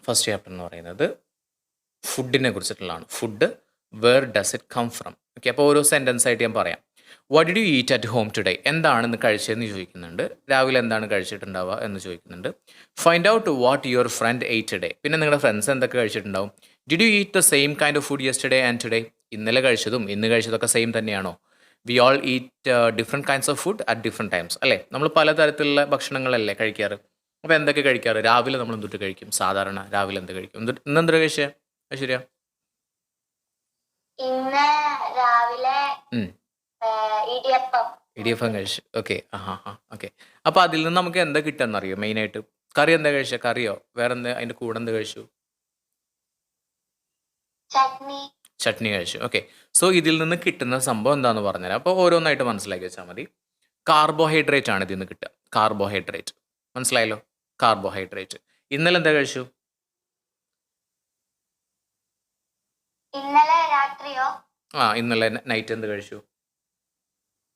First chapter എന്ന് പറയുന്നത് ഫുഡിനെ കുറിച്ചിട്ടുള്ളതാണ്. Food, where does it come from. Okay, അപ്പോൾ ഓരോ സെൻറ്റൻസ് ആയിട്ട് ഞാൻ പറയാം. What did you eat at home today? എന്താണ് ഇന്ന് കഴിച്ചതെന്ന് ചോദിക്കുന്നുണ്ട്. രാവിലെ എന്താണ് കഴിച്ചിട്ടുണ്ടാവുക എന്ന് ചോദിക്കുന്നുണ്ട്. Find out what your friend ate today. പിന്നെ നിങ്ങളുടെ ഫ്രണ്ട്സ് എന്തൊക്കെ കഴിച്ചിട്ടുണ്ടാവും. Did you eat the same kind of food yesterday and today? ഇന്നലെ കഴിച്ചതും ഇന്ന് കഴിച്ചതൊക്കെ സെയിം തന്നെയാണോ? We all eat different kinds of food at different times. അല്ലേ, നമ്മൾ പലതരത്തിലുള്ള ഭക്ഷണങ്ങളല്ലേ കഴിക്കാറ്. അപ്പോൾ എന്തൊക്കെ കഴിക്കാറ്? രാവിലെ നമ്മൾ എന്തൊട്ട് കഴിക്കും? സാധാരണ രാവിലെ എന്ത് കഴിക്കും? ഇന്ന് എന്തൊരു കഴിച്ചേ? ശരിയാ, ഇന്ന് രാവിലെ ഇടിയപ്പം ഇടിയപ്പം കഴിച്ചു. Okay, okay. അപ്പോൾ അതിൽ നിന്ന് നമുക്ക് എന്താ കിട്ടുകയെന്നറിയോ? മെയിനായിട്ട് കറി എന്താ കഴിച്ചത്? കറിയോ വേറെ എന്താ അതിൻ്റെ കൂടെ എന്ത് കഴിച്ചു? ചട്നി കഴിച്ചു. ഓക്കെ, സോ ഇതിൽ നിന്ന് കിട്ടുന്ന സംഭവം എന്താണെന്ന് പറഞ്ഞുതരാം. അപ്പോൾ ഓരോന്നായിട്ട് മനസ്സിലാക്കി വെച്ചാൽ മതി. കാർബോഹൈഡ്രേറ്റ് ആണ് ഇതിൽ നിന്ന് കിട്ടുക. കാർബോഹൈഡ്രേറ്റ് മനസ്സിലായല്ലോ. കാർബോഹൈഡ്രേറ്റ്. ഇന്നലെ എന്താ കഴിച്ചു? ഇന്നലെ രാത്രിയോ? ഇന്നലെ നൈറ്റ് എന്ത് കഴിച്ചു?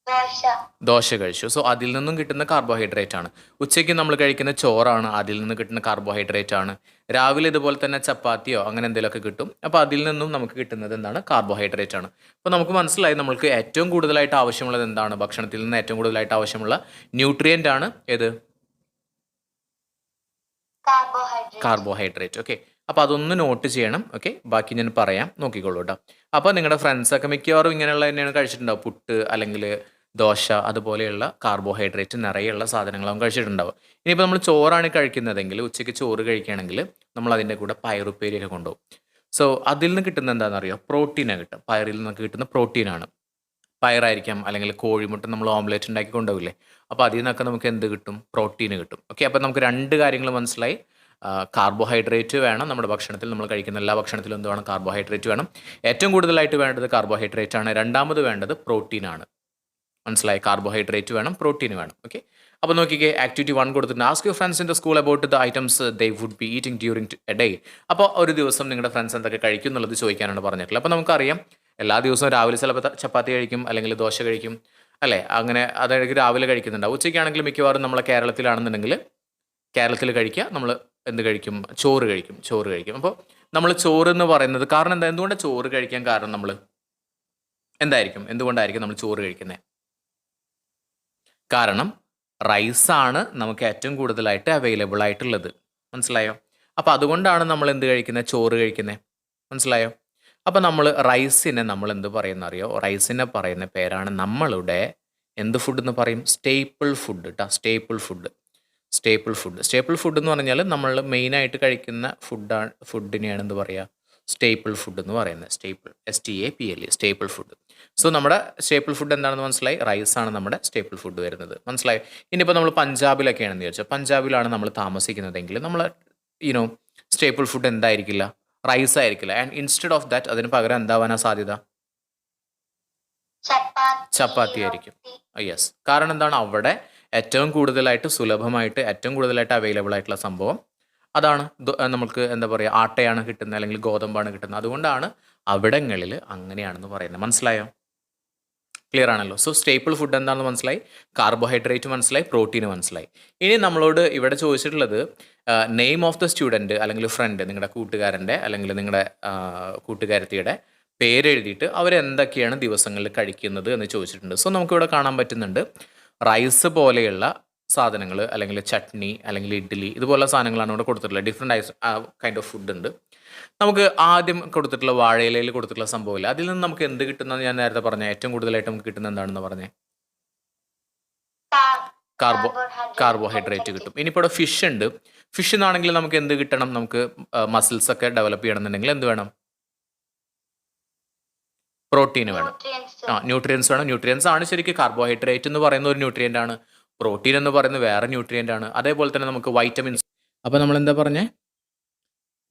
ദോശ. ദോശ കഴിച്ചു. സോ അതിൽ നിന്നും കിട്ടുന്ന കാർബോഹൈഡ്രേറ്റ് ആണ്. ഉച്ചയ്ക്ക് നമ്മൾ കഴിക്കുന്ന ചോറാണ്, അതിൽ നിന്ന് കിട്ടുന്ന കാർബോഹൈഡ്രേറ്റ് ആണ്. രാവിലെ ഇതുപോലെ തന്നെ ചപ്പാത്തിയോ അങ്ങനെ എന്തെങ്കിലുമൊക്കെ കിട്ടും. അപ്പോൾ അതിൽ നിന്നും നമുക്ക് കിട്ടുന്നത് എന്താണ്? കാർബോഹൈഡ്രേറ്റ് ആണ്. അപ്പോൾ നമുക്ക് മനസ്സിലായി നമ്മൾക്ക് ഏറ്റവും കൂടുതലായിട്ട് ആവശ്യമുള്ളത് എന്താണ്? ഭക്ഷണത്തിൽ നിന്ന് ഏറ്റവും കൂടുതലായിട്ട് ആവശ്യമുള്ള ന്യൂട്രിയൻ്റ് ആണ് ഏത്? കാർബോഹൈഡ്രേറ്റ്. ഓക്കെ, അപ്പോൾ അതൊന്ന് നോട്ട് ചെയ്യണം. ഓക്കെ, ബാക്കി ഞാൻ പറയാം, നോക്കിക്കോളൂ കേട്ടോ. അപ്പോൾ നിങ്ങളുടെ ഫ്രണ്ട്സൊക്കെ മിക്കവാറും ഇങ്ങനെയുള്ള തന്നെയാണ് കഴിച്ചിട്ടുണ്ടാവും. പുട്ട് അല്ലെങ്കിൽ ദോശ അതുപോലെയുള്ള കാർബോഹൈഡ്രേറ്റ് നിറയെയുള്ള സാധനങ്ങളാവും കഴിച്ചിട്ടുണ്ടാവും. ഇനിയിപ്പോൾ നമ്മൾ ചോറാണ് കഴിക്കുന്നതെങ്കിൽ, ഉച്ചയ്ക്ക് ചോറ് കഴിക്കുകയാണെങ്കിൽ നമ്മൾ അതിൻ്റെ കൂടെ പയറുപ്പേരിയൊക്കെ കൊണ്ടുപോകും. സോ അതിൽ നിന്ന് കിട്ടുന്ന എന്താണെന്നറിയോ? പ്രോട്ടീനാണ് കിട്ടും. പയറിൽ നിന്നൊക്കെ കിട്ടുന്ന പ്രോട്ടീനാണ്. പയറായിരിക്കാം, അല്ലെങ്കിൽ കോഴിമുട്ട നമ്മൾ ഓംലെറ്റ് ഉണ്ടാക്കി കൊണ്ടുപോകില്ലേ, അപ്പോൾ അതിൽ നിന്നൊക്കെ നമുക്ക് എന്ത് കിട്ടും? പ്രോട്ടീന് കിട്ടും. ഓക്കെ, അപ്പോൾ നമുക്ക് രണ്ട് കാര്യങ്ങൾ മനസ്സിലായി. കാർബോഹൈഡ്രേറ്റ് വേണം നമ്മുടെ ഭക്ഷണത്തിൽ. നമ്മൾ കഴിക്കുന്ന എല്ലാ ഭക്ഷണത്തിലും എന്ത് വേണം? കാർബോഹൈഡ്രേറ്റ് വേണം. ഏറ്റവും കൂടുതലായിട്ട് വേണ്ടത് കാർബോഹൈഡ്രേറ്റ് ആണ്. രണ്ടാമത് വേണ്ടത് പ്രോട്ടീനാണ്. മനസ്സിലായി? കാർബോഹൈഡ്രേറ്റ് വേണം, പ്രോട്ടീൻ വേണം. ഓക്കെ, അപ്പോൾ നോക്കിക്കേ, ആക്ടിവിറ്റി 1 കൊടുത്തിട്ടുണ്ട്. Ask your friends in the school about the items they would be eating during a day. അപ്പോൾ ഒരു ദിവസം നിങ്ങളുടെ ഫ്രണ്ട്സ് എന്തൊക്കെ കഴിക്കും എന്നുള്ളത് ചോദിക്കാനാണ് പറഞ്ഞിട്ടുള്ളത്. അപ്പോൾ നമുക്കറിയാം എല്ലാ ദിവസവും രാവിലെ ചിലപ്പോൾ ചപ്പാത്തി കഴിക്കും, അല്ലെങ്കിൽ ദോശ കഴിക്കും, അല്ലേ? അങ്ങനെ അതായത് രാവിലെ കഴിക്കുന്നുണ്ടാവും. ഉച്ചയ്ക്കാണെങ്കിൽ മിക്കവാറും നമ്മളെ കേരളത്തിലാണെന്നുണ്ടെങ്കിൽ കേരളത്തിൽ കഴിക്കുക, നമ്മൾ എന്ത് കഴിക്കും? ചോറ് കഴിക്കും. അപ്പോൾ നമ്മൾ ചോറ് എന്ന് പറയുന്നത് കാരണം എന്താ? എന്തുകൊണ്ടാണ് ചോറ് കഴിക്കാൻ കാരണം? നമ്മൾ എന്തുകൊണ്ടായിരിക്കും നമ്മൾ ചോറ് കഴിക്കുന്നത്? കാരണം റൈസാണ് നമുക്ക് ഏറ്റവും കൂടുതലായിട്ട് അവൈലബിൾ ആയിട്ടുള്ളത്. മനസ്സിലായോ? അപ്പോൾ അതുകൊണ്ടാണ് നമ്മൾ എന്ത് കഴിക്കുന്നത്? ചോറ് കഴിക്കുന്നത്. മനസ്സിലായോ? അപ്പോൾ നമ്മൾ റൈസിനെ നമ്മൾ എന്ത് പറയുന്ന അറിയോ? റൈസിനെ പറയുന്ന പേരാണ് നമ്മളുടെ എന്ത് ഫുഡ് എന്ന് പറയും? സ്റ്റേപ്പിൾ ഫുഡ് കേട്ടോ. സ്റ്റേപ്പിൾ ഫുഡ് എന്ന് പറഞ്ഞാൽ നമ്മൾ മെയിനായിട്ട് കഴിക്കുന്ന ഫുഡിനെയാണ് എന്ത് പറയുക? സ്റ്റേപ്പിൾ ഫുഡ് എന്ന് പറയുന്നത്. STAPLE, staple food. സോ നമ്മുടെ സ്റ്റേപ്പിൾ ഫുഡ് എന്താണെന്ന് മനസ്സിലായി? റൈസാണ് നമ്മുടെ സ്റ്റേപ്പിൾ ഫുഡ് വരുന്നത്. മനസ്സിലായി? ഇനിയിപ്പോൾ നമ്മൾ പഞ്ചാബിലൊക്കെയാണെന്ന് ചോദിച്ചാൽ, പഞ്ചാബിലാണ് നമ്മൾ താമസിക്കുന്നതെങ്കിൽ നമ്മൾ സ്റ്റേപ്പിൾ ഫുഡ് എന്തായിരിക്കില്ല? റൈസ് ആയിരിക്കില്ല. ആൻഡ് ഇൻസ്റ്റെഡ് ഓഫ് ദാറ്റ് അതിന് പകരം എന്താവാനാ സാധ്യത? ചപ്പാത്തി ആയിരിക്കും. യെസ്, കാരണം എന്താണ്? അവിടെ ഏറ്റവും കൂടുതലായിട്ട് സുലഭമായിട്ട് ഏറ്റവും കൂടുതലായിട്ട് അവൈലബിൾ ആയിട്ടുള്ള സംഭവം അതാണ്. നമുക്ക് എന്താ പറയുക? ആട്ടയാണ് കിട്ടുന്നത്, അല്ലെങ്കിൽ ഗോതമ്പാണ് കിട്ടുന്നത്. അതുകൊണ്ടാണ് അവിടങ്ങളിൽ അങ്ങനെയാണെന്ന് പറയുന്നത്. മനസ്സിലായോ? ക്ലിയർ ആണല്ലോ. സോ സ്റ്റേപ്പിൾ ഫുഡ് എന്താണെന്ന് മനസ്സിലായി, കാർബോഹൈഡ്രേറ്റ് മനസ്സിലായി, പ്രോട്ടീൻ മനസ്സിലായി. ഇനി നമ്മളോട് ഇവിടെ ചോദിച്ചിട്ടുള്ളത് നെയിം ഓഫ് ദ സ്റ്റുഡൻറ്റ് അല്ലെങ്കിൽ ഫ്രണ്ട്, നിങ്ങളുടെ കൂട്ടുകാരൻ്റെ അല്ലെങ്കിൽ നിങ്ങളുടെ കൂട്ടുകാരത്തിയുടെ പേരെഴുതിയിട്ട് അവരെന്തൊക്കെയാണ് ദിവസങ്ങളിൽ കഴിക്കുന്നത് എന്ന് ചോദിച്ചിട്ടുണ്ട്. സോ നമുക്കിവിടെ കാണാൻ പറ്റുന്നുണ്ട് റൈസ് പോലെയുള്ള സാധനങ്ങൾ, അല്ലെങ്കിൽ ചട്നി, അല്ലെങ്കിൽ ഇഡ്ഡലി, ഇതുപോലുള്ള സാധനങ്ങളാണ് ഇവിടെ കൊടുത്തിട്ടുള്ളത്. ഡിഫറെൻറ്റ് കൈൻഡ് ഓഫ് ഫുഡ് ഉണ്ട്. നമുക്ക് ആദ്യം കൊടുത്തിട്ടുള്ള വാഴയിലയിൽ കൊടുത്തിട്ടുള്ള സംഭവമില്ല, അതിൽ നിന്ന് നമുക്ക് എന്ത് കിട്ടുന്നത് ഞാൻ നേരത്തെ പറഞ്ഞ ഏറ്റവും കൂടുതലായിട്ട് നമുക്ക് കിട്ടുന്ന എന്താണെന്ന് പറഞ്ഞേ? കാർബോഹൈഡ്രേറ്റ് കിട്ടും. ഇനിയിപ്പോൾ ഇവിടെ ഫിഷ് ഉണ്ട്. ഫിഷ് എന്നാണെങ്കിൽ നമുക്ക് എന്ത് കിട്ടണം? നമുക്ക് മസിൽസ് ഒക്കെ ഡെവലപ്പ് ചെയ്യണമെന്നുണ്ടെങ്കിൽ എന്ത് വേണം? പ്രോട്ടീൻ വേണം. ന്യൂട്രിയൻസ് വേണം. ന്യൂട്രിയൻസ് ആണ് ശരിക്കും കാർബോഹൈഡ്രേറ്റ് എന്ന് പറയുന്ന ഒരു ന്യൂട്രിയൻ്റ് ആണ്. പ്രോട്ടീൻ എന്ന് പറയുന്നത് വേറെ ന്യൂട്രിയൻ്റ് ആണ്. അതേപോലെ തന്നെ നമുക്ക് വൈറ്റമിൻസ്. അപ്പോൾ നമ്മൾ എന്താ പറഞ്ഞേ?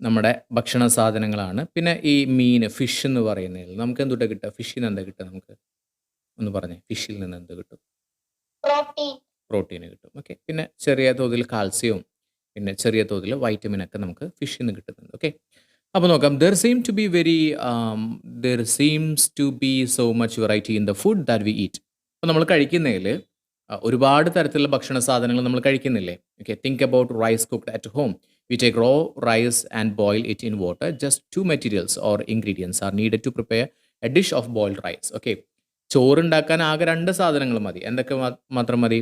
നമ്മുടെ ഭക്ഷണ സാധനങ്ങളാണ്. പിന്നെ ഈ മീൻ, ഫിഷ് എന്ന് പറയുന്നതിൽ നമുക്ക് എന്തുട്ടാ കിട്ടുക? ഫിഷിൽ നിന്ന് എന്താ കിട്ടുക? നമുക്ക് ഒന്ന് പറഞ്ഞേ, ഫിഷിൽ നിന്ന് എന്ത് കിട്ടും? പ്രോട്ടീൻ കിട്ടും. ഓക്കെ, പിന്നെ ചെറിയ തോതിൽ കാൽസ്യവും പിന്നെ ചെറിയ തോതിൽ വൈറ്റമിനൊക്കെ നമുക്ക് ഫിഷിൽ നിന്ന് കിട്ടുന്നുണ്ട്. ഓക്കെ, അപ്പോൾ നോക്കാം. There seems to be so much variety in the food that we eat. അപ്പോൾ നമ്മൾ കഴിക്കുന്നതിൽ ഒരുപാട് തരത്തിലുള്ള ഭക്ഷണ സാധനങ്ങൾ നമ്മൾ കഴിക്കുന്നില്ലേ? Okay, think about rice cooked at home. We take raw rice and boil it in water. Just 2 materials or ingredients are needed to prepare a dish of boiled rice. Okay. ചോറുണ്ടാക്കാൻ ആകെ 2 സാധനങ്ങൾ മതി. എന്തൊക്കെ മാത്രം മതി?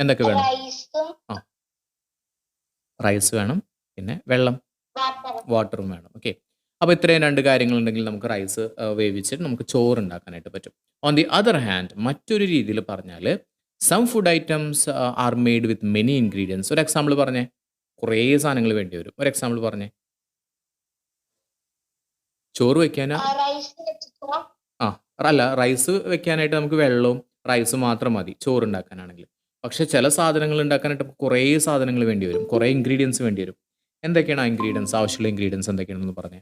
എന്തൊക്കെ വേണം? റൈസും ആ. റൈസ് വേണം. പിന്നെ വെള്ളം, വാട്ടറും. വാട്ടറും വേണം. ഓക്കെ. അപ്പോൾ ഇത്രയും 2 കാര്യങ്ങളുണ്ടെങ്കിൽ നമുക്ക് റൈസ് വേവിച്ചിട്ട് നമുക്ക് ചോറുണ്ടാക്കാനായിട്ട് പറ്റും. ഓൺ ദി അതർ ഹാൻഡ് മറ്റൊരു രീതിയിൽ പറഞ്ഞാൽ some food items are made with many ingredients. ഒരു എക്സാമ്പിൾ പറഞ്ഞേ. കുറേ സാധനങ്ങൾ വേണ്ടി വരും. ഒരു എക്സാമ്പിൾ പറഞ്ഞേ. ചോറ് വെക്കാനാ? റൈസ് വെച്ചിട്ടോ ആ അല്ല, റൈസ് വെക്കാനായിട്ട് നമുക്ക് വെള്ളവും റൈസ് മാത്രം മതി ചോറുണ്ടാക്കാനാണെങ്കിൽ. പക്ഷെ ചില സാധനങ്ങൾ ഉണ്ടാക്കാനായിട്ട് കുറേ സാധനങ്ങൾ വേണ്ടി വരും, കുറേ ഇൻഗ്രീഡിയൻസ് വേണ്ടി വരും. എന്തൊക്കെയാണ് ആ ഇൻഗ്രീഡിയൻസ്, ആവശ്യമുള്ള ഇൻഗ്രീഡിയൻസ് എന്തൊക്കെയാണെന്ന് പറഞ്ഞേ.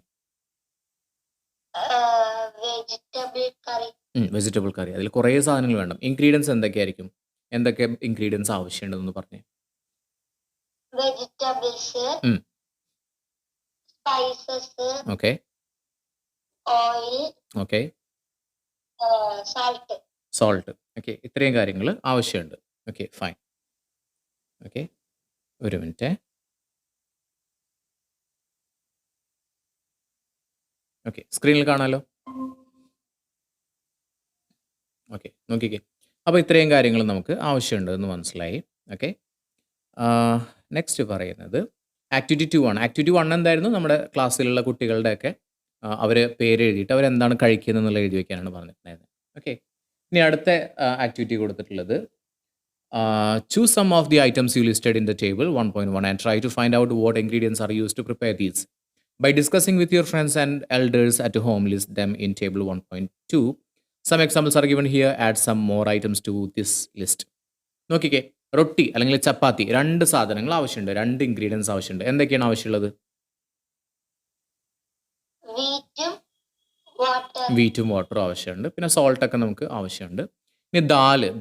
വെജിറ്റബിൾ കറി. വെജിറ്റബിൾ കറി, അതിൽ കുറേ സാധനങ്ങൾ വേണം. ഇൻഗ്രീഡിയൻസ് എന്തൊക്കെയായിരിക്കും, എന്തൊക്കെ ഇൻഗ്രീഡിയൻസ് ആവശ്യമുണ്ടെന്ന് പറഞ്ഞേ. വെജിറ്റബിൾസ്, ഉം. Spices, okay oil, okay salt. Salt. Okay, ഇത്രയും കാര്യങ്ങൾ ആവശ്യമുണ്ട്. Okay fine. ഓക്കെ, ഒരു മിനിറ്റ്. ഓക്കെ, സ്ക്രീനിൽ കാണാമല്ലോ. ഓക്കെ, നോക്കിക്കേ. അപ്പോൾ ഇത്രയും കാര്യങ്ങൾ നമുക്ക് ആവശ്യമുണ്ടെന്ന് മനസ്സിലായി. ഓക്കെ, നെക്സ്റ്റ് പറയുന്നത് ആക്ടിവിറ്റി 2 ആണ്. ആക്ടിവിറ്റി 1 എന്തായിരുന്നു? നമ്മുടെ ക്ലാസ്സിലുള്ള കുട്ടികളുടെയൊക്കെ അവർ പേര് എഴുതിയിട്ട് അവരെന്താണ് കഴിക്കുന്നത് എന്നുള്ള എഴുതി വയ്ക്കാനാണ് പറഞ്ഞിട്ടുണ്ടായിരുന്നത്. ഓക്കെ, ഇനി അടുത്ത ആക്ടിവിറ്റി കൊടുത്തിട്ടുള്ളത് choose some of the items you listed in the table 1.1 and try to find out what ingredients are use to prepare these. By discussing with your friends and elders at home, list them in table 1.2. Some examples are given here. Add some more items to this list. നോക്കിക്കേ, റൊട്ടി അല്ലെങ്കിൽ ചപ്പാത്തി 2 സാധനങ്ങൾ ആവശ്യമുണ്ട്, 2 ingredients ആവശ്യമുണ്ട്. എന്തൊക്കെയാണ് ആവശ്യമുള്ളത്? വീറ്റും വാട്ടറും ആവശ്യമുണ്ട്. പിന്നെ സോൾട്ടൊക്കെ നമുക്ക് ആവശ്യമുണ്ട്. ഇനി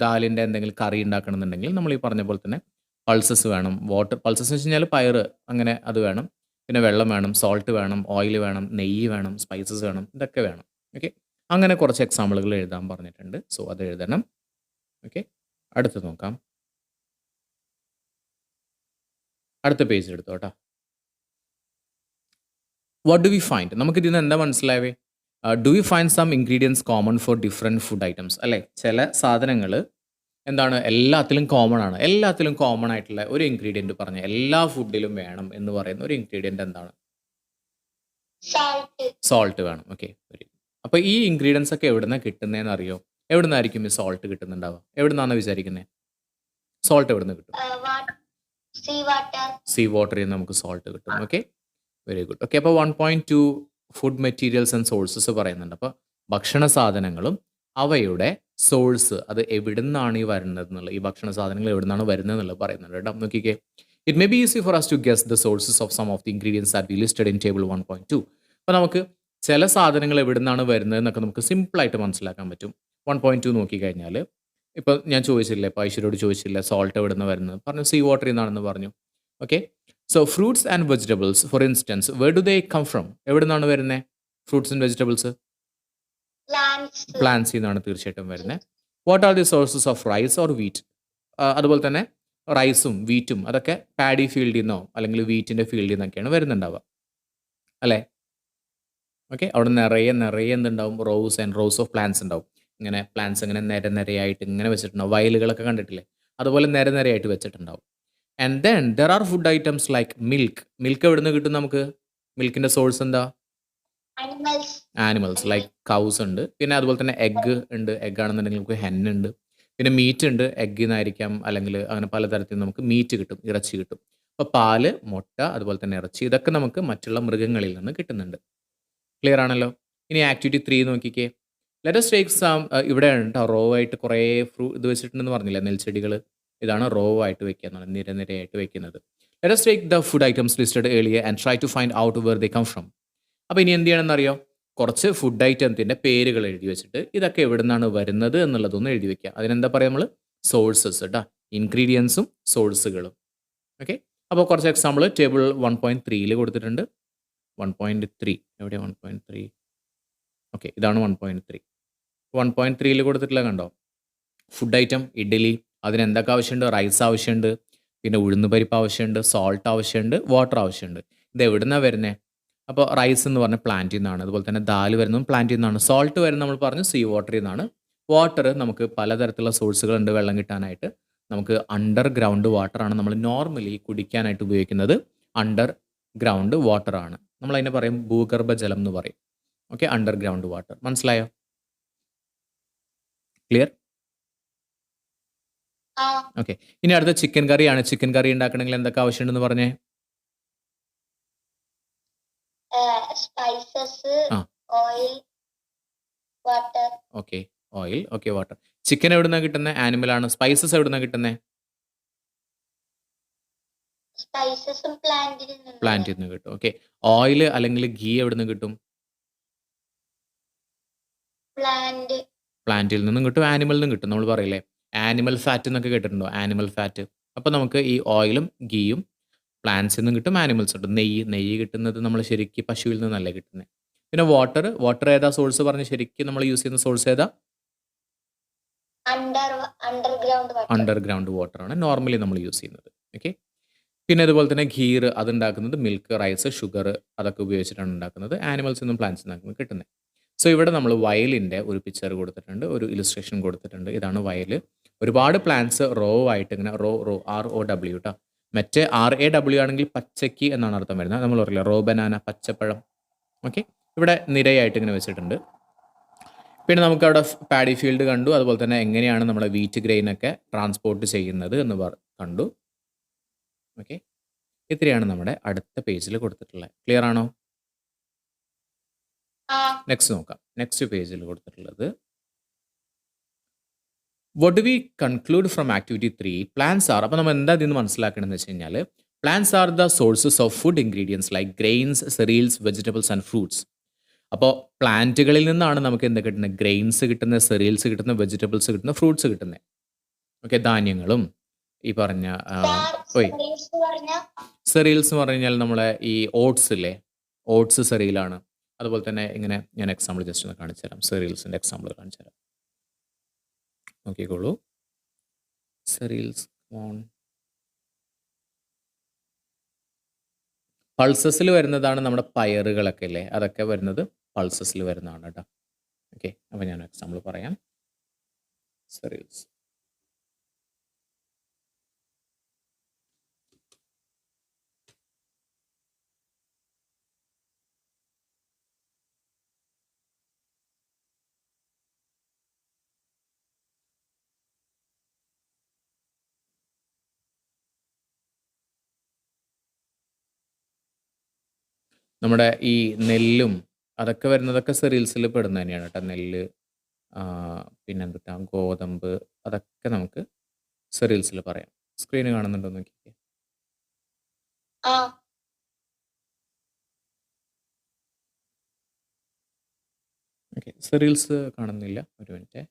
ദാലിൻ്റെ എന്തെങ്കിലും കറി ഉണ്ടാക്കണമെന്നുണ്ടെങ്കിൽ നമ്മൾ ഈ പറഞ്ഞ പോലെ തന്നെ പൾസസ് വേണം. പൾസസ് എന്ന് വെച്ച് കഴിഞ്ഞാൽ പയറ്, അങ്ങനെ അത് വേണം. പിന്നെ വെള്ളം വേണം, സോൾട്ട് വേണം, ഓയിൽ വേണം, നെയ്യ് വേണം, സ്പൈസസ് വേണം, ഇതൊക്കെ വേണം. ഓക്കെ, അങ്ങനെ കുറച്ച് എക്സാമ്പിളുകൾ എഴുതാൻ പറഞ്ഞിട്ടുണ്ട്. സോ അത് എഴുതണം. ഓക്കെ, അടുത്ത് നോക്കാം. അടുത്ത പേജ് എടുത്തോ കേട്ടോ. What do we find? നമുക്കിതിൽ നിന്ന് എന്താ മനസ്സിലായേ? Do we find some ingredients common for different food items? അല്ലേ, ചില സാധനങ്ങൾ എന്താണ് എല്ലാത്തിലും കോമൺ ആണ്. എല്ലാത്തിലും കോമൺ ആയിട്ടുള്ള ഒരു ഇൻഗ്രീഡിയൻറ്റ് പറഞ്ഞ എല്ലാ ഫുഡിലും വേണം എന്ന് പറയുന്ന ഒരു ഇൻഗ്രീഡിയൻറ്റ് എന്താണ്? സോൾട്ട് വേണം. ഓക്കെ, അപ്പോൾ ഈ ഇൻഗ്രീഡിയൻസ് ഒക്കെ എവിടെ നിന്നാണ് കിട്ടുന്നതെന്ന് അറിയോ? എവിടെ നിന്നായിരിക്കും ഈ സോൾട്ട് കിട്ടുന്നുണ്ടാവുക? എവിടെ നിന്നാണ് വിചാരിക്കുന്നത്? സോൾട്ട് എവിടെ നിന്ന് കിട്ടും? സീ വാട്ടറിൽ നിന്ന് നമുക്ക് സോൾട്ട് കിട്ടും. Okay, very good. ഓക്കെ, അപ്പോൾ 1.2 ഫുഡ് മെറ്റീരിയൽസ് ആൻഡ് സോഴ്സസ് പറയുന്നുണ്ട്. അപ്പോൾ ഭക്ഷണ സാധനങ്ങളും അവയുടെ സോഴ്സ്, അത് എവിടെ നിന്നാണ് ഈ വരുന്നത് എന്നുള്ളത്, ഈ ഭക്ഷണ സാധനങ്ങൾ എവിടെ നിന്നാണ് വരുന്നത് എന്നുള്ളത് പറയുന്നുണ്ട് കേട്ടോ. നോക്കിക്കേ, it may be easy for us to guess the sources of some of the ingredients are be listed in table 1.2. അപ്പോൾ നമുക്ക് ചില സാധനങ്ങൾ എവിടെ നിന്നാണ് വരുന്നത് എന്നൊക്കെ നമുക്ക് സിമ്പിളായിട്ട് മനസ്സിലാക്കാൻ പറ്റും. 1.2 നോക്കിക്കഴിഞ്ഞാൽ ഇപ്പോൾ ഞാൻ ചോദിച്ചില്ലേ, ഇപ്പോൾ ഐശ്വര്യോട് ചോദിച്ചില്ല സോൾട്ട് എവിടെ നിന്ന് വരുന്നത്, പറഞ്ഞു സീ വാട്ടറിൽ നിന്നാണെന്ന് പറഞ്ഞു. Okay, so fruits and vegetables for instance, where do they come from? എവിടെ നിന്നാണ് വരുന്നത് ഫ്രൂട്ട്സ് ആൻഡ് വെജിറ്റബിൾസ്? പ്ലാന്റ്സിൽ നിന്നാണ് തീർച്ചയായിട്ടും വരുന്നത്. What are the sources of rice or wheat? അതുപോലെ തന്നെ റൈസും വീറ്റും അതൊക്കെ പാഡി ഫീൽഡിൽ നിന്നോ അല്ലെങ്കിൽ വീറ്റിൻ്റെ ഫീൽഡിൽ നിന്നൊക്കെയാണ് വരുന്നുണ്ടാവുക, അല്ലേ? ഓക്കെ, അവിടെ നിറയെ എന്തുണ്ടാവും? Rose and rose of plants ഉണ്ടാവും. ഇങ്ങനെ പ്ലാന്റ്സ് ഇങ്ങനെ നിരയായിട്ട് ഇങ്ങനെ വെച്ചിട്ടുണ്ടാവും. വയലുകളൊക്കെ കണ്ടിട്ടില്ലേ, അതുപോലെ നിരയായിട്ട് വെച്ചിട്ടുണ്ടാവും. And then there are food items like milk എവിടെ നിന്ന് കിട്ടും നമുക്ക്? മിൽക്കിൻ്റെ സോഴ്സ് എന്താ? ആനിമൽസ് ലൈക്ക് കൗസ് ഉണ്ട്. പിന്നെ അതുപോലെ തന്നെ എഗ്ഗ് ഉണ്ട്. എഗ്ഗ് ആണെന്നുണ്ടെങ്കിൽ നമുക്ക് ഹെൻ ഉണ്ട്. പിന്നെ മീറ്റ് ഉണ്ട്. എഗ്ഗിൽ നിന്നായിരിക്കാം, അല്ലെങ്കിൽ അങ്ങനെ പലതരത്തിൽ നമുക്ക് മീറ്റ് കിട്ടും, ഇറച്ചി കിട്ടും. അപ്പോൾ പാല്, മുട്ട, അതുപോലെ തന്നെ ഇറച്ചി, ഇതൊക്കെ നമുക്ക് മറ്റുള്ള മൃഗങ്ങളിൽ നിന്ന് കിട്ടുന്നുണ്ട്. ക്ലിയർ ആണല്ലോ. ഇനി ആക്ടിവിറ്റി 3 നോക്കിക്കേ. ലെറ്റ് us take some ഇവിടെ ഉണ്ട് റോ ആയിട്ട് കുറേ ഇത് വെച്ചിട്ടുണ്ടെന്ന് പറഞ്ഞില്ലേ, നെൽച്ചെടികൾ. ഇതാണ് റോ ആയിട്ട് വെക്കുക എന്നുള്ളത്, നിരയായിട്ട് വെക്കുന്നത്. Let us take the food items listed earlier and try to find out where they come from. അപ്പോൾ ഇനി എന്ത് ചെയ്യണമെന്നറിയോ? കുറച്ച് ഫുഡ് ഐറ്റത്തിൻ്റെ പേരുകൾ എഴുതി വെച്ചിട്ട് ഇതൊക്കെ എവിടെ നിന്നാണ് വരുന്നത് എന്നുള്ളതൊന്ന് എഴുതി വെക്കുക. അതിനെന്താ പറയുക നമ്മൾ? സോഴ്സസ് കേട്ടോ. ഇൻഗ്രീഡിയൻസും സോഴ്സുകളും. ഓക്കെ, അപ്പോൾ കുറച്ച് എക്സാമ്പിൾ ടേബിൾ 1.3 കൊടുത്തിട്ടുണ്ട്. 1.3 എവിടെയാണ്? 1.3 ഓക്കെ, ഇതാണ് 1.3. 1.3 കൊടുത്തിട്ടില്ല, കണ്ടോ? ഫുഡ് ഐറ്റം ഇഡ്ഡലി, അതിനെന്തൊക്കെ ആവശ്യമുണ്ട്? റൈസ് ആവശ്യമുണ്ട്, പിന്നെ ഉഴുന്ന് പരിപ്പ് ആവശ്യമുണ്ട്, സോൾട്ട് ആവശ്യമുണ്ട്, വാട്ടർ ആവശ്യമുണ്ട്. ഇത് എവിടുന്നാണ് വരുന്നത്? അപ്പോൾ റൈസ് എന്ന് പറഞ്ഞ പ്ലാന്റിൽ നിന്നാണ്. അതുപോലെ തന്നെ ദാൽ വരുന്നതും പ്ലാന്റിൽ നിന്നാണ്. സോൾട്ട് വരുന്നത് നമ്മൾ പറഞ്ഞു സീ വാട്ടറിൽ നിന്നാണ്. വാട്ടർ നമുക്ക് പലതരത്തിലുള്ള സോഴ്സുകളുണ്ട് വെള്ളം കിട്ടാനായിട്ട്. നമുക്ക് അണ്ടർഗ്രൗണ്ട് വാട്ടറാണ് നമ്മൾ നോർമലി കുടിക്കാനായിട്ട് ഉപയോഗിക്കുന്നത്. അണ്ടർഗ്രൗണ്ട് വാട്ടറാണ്. നമ്മളതിനെ പറയും ഭൂഗർഭജലം എന്ന് പറയും. Okay, underground water. മനസ്സിലായോ? ക്ലിയർ? ആ ഓക്കെ. ഇനി അടുത്ത ചിക്കൻ കറിയാണ്. ചിക്കൻ കറി ഉണ്ടാക്കണമെങ്കിൽ എന്തൊക്കെ ആവശ്യമുണ്ടെന്ന് പറഞ്ഞേ? സ്പൈസസ്, ആ oil, water. Okay, oil, okay, water. Chicken എവിടുന്നാണ് കിട്ടുന്നത്? ആനിമലാണ്. സ്പൈസസ് എവിടുന്നാണ് കിട്ടുന്നത്? സ്പൈസസും പ്ലാന്റിൽ നിന്ന്. പ്ലാന്റിൽ നിന്ന് കിട്ടും. ഓക്കെ. ഓയിൽ അല്ലെങ്കിൽ ഗീ എവിടുന്ന് കിട്ടും? പ്ലാന്റ്. പ്ലാന്റിൽ നിന്നും കിട്ടും, ആനിമലിൽ നിന്നും കിട്ടും. നമ്മൾ പറയില്ലേ ആനിമൽ ഫാറ്റ് എന്നൊക്കെ കേട്ടിട്ടുണ്ടോ? Animal fat. അപ്പോൾ നമുക്ക് ഈ ഓയിലും ഗീയും പ്ലാന്റ്സിൽ നിന്നും കിട്ടും, ആനിമൽസ് കിട്ടും. നെയ്യ് കിട്ടുന്നത് നമ്മൾ ശരിക്കും പശുവിൽ നിന്നല്ല കിട്ടുന്നത്. പിന്നെ വാട്ടർ ഏതാ സോഴ്സ് പറഞ്ഞ് ശരിക്കും നമ്മൾ യൂസ് ചെയ്യുന്ന സോഴ്സ് ഏതാ? Underground water. അണ്ടർഗ്രൗണ്ട് വാട്ടറാണ് നോർമലി നമ്മൾ യൂസ് ചെയ്യുന്നത്. ഓക്കെ. പിന്നെ അതുപോലെ തന്നെ ഗീർ അതുണ്ടാക്കുന്നത് മിൽക്ക്, റൈസ്, ഷുഗർ അതൊക്കെ ഉപയോഗിച്ചിട്ടാണ് ഉണ്ടാക്കുന്നത്. ആനിമൽസിൽ നിന്നും പ്ലാന്റ്സിൽ നിന്നും കിട്ടുന്നത്. സോ ഇവിടെ നമ്മൾ വയലിൻ്റെ ഒരു പിക്ചർ കൊടുത്തിട്ടുണ്ട്, ഒരു ഇലുസ്ട്രേഷൻ കൊടുത്തിട്ടുണ്ട്. ഇതാണ് വയൽ. ഒരുപാട് പ്ലാന്റ്സ് റോ ആയിട്ട് ഇങ്ങനെ ROW കേട്ടോ. മറ്റേ RAW ആണെങ്കിൽ പച്ചയ്ക്ക് എന്നാണ് അർത്ഥം വരുന്നത്. നമ്മൾ പറയില്ല റോ ബനാന, പച്ചപ്പഴം. ഓക്കെ. ഇവിടെ നിരയായിട്ട് ഇങ്ങനെ വെച്ചിട്ടുണ്ട്. പിന്നെ നമുക്കവിടെ പാഡി ഫീൽഡ് കണ്ടു. അതുപോലെ തന്നെ എങ്ങനെയാണ് നമ്മുടെ വീറ്റ് ഗ്രെയിനൊക്കെ ട്രാൻസ്പോർട്ട് ചെയ്യുന്നത് എന്ന് കണ്ടു. ഓക്കെ. ഇത്രയാണ് നമ്മുടെ അടുത്ത പേജിൽ കൊടുത്തിട്ടുള്ളത്. ക്ലിയർ ആണോ? നെക്സ്റ്റ് നോക്കാം. നെക്സ്റ്റ് പേജിൽ കൊടുത്തിട്ടുള്ളത് what do we conclude from activity 3? Plants are, അപ്പോൾ നമ്മൾ എന്താ ഇതിൽ നിന്ന് മനസ്സിലാക്കണമെന്ന് വെച്ച് കഴിഞ്ഞാൽ plants are the sources of food ingredients like grains, cereals, vegetables and fruits. അപ്പോൾ പ്ലാന്റുകളിൽ നിന്നാണ് നമുക്ക് എന്താ കിട്ടുന്നത്? ഗ്രെയിൻസ് കിട്ടുന്നത്, സെറിയൽസ് കിട്ടുന്നത്, വെജിറ്റബിൾസ് കിട്ടുന്നത്, ഫ്രൂട്ട്സ് കിട്ടുന്നത്. ഓക്കെ, ധാന്യങ്ങളും ഈ പറഞ്ഞ സെറിയൽസ് എന്ന് പറഞ്ഞു കഴിഞ്ഞാൽ നമ്മളെ ഈ ഓട്സ് ഇല്ലേ, ഓട്സ് സെറിയലാണ്. അതുപോലെ തന്നെ ഇങ്ങനെ ഞാൻ എക്സാമ്പിൾ ജസ്റ്റ് ഒന്ന് കാണിച്ചു തരാം. സെറിയൽസിൻ്റെ എക്സാമ്പിൾ കാണിച്ചു തരാം. നോക്കിക്കോളൂ. സെറിയൽസ്, പൾസസിൽ വരുന്നതാണ് നമ്മുടെ പയറുകളൊക്കെ അല്ലേ, അതൊക്കെ വരുന്നത് പൾസസിൽ വരുന്നതാണ് കേട്ടോ. ഓക്കെ, അപ്പോൾ ഞാൻ എക്സാമ്പിൾ പറയാം. സെറിയൽസ്, നമ്മുടെ ഈ നെല്ലും അതൊക്കെ വരുന്നതൊക്കെ സെറിയൽസിൽ പെടുന്ന തന്നെയാണ് കേട്ടോ. നെല്ല്, പിന്നെന്താ ഗോതമ്പ്, അതൊക്കെ നമുക്ക് സെറിയൽസിൽ പറയാം. സ്ക്രീന് കാണുന്നുണ്ടോ നോക്കിക്കേ. ഓക്കെ, സെറിയൽസ് കാണുന്നില്ല, ഒരു മിനിറ്റ്.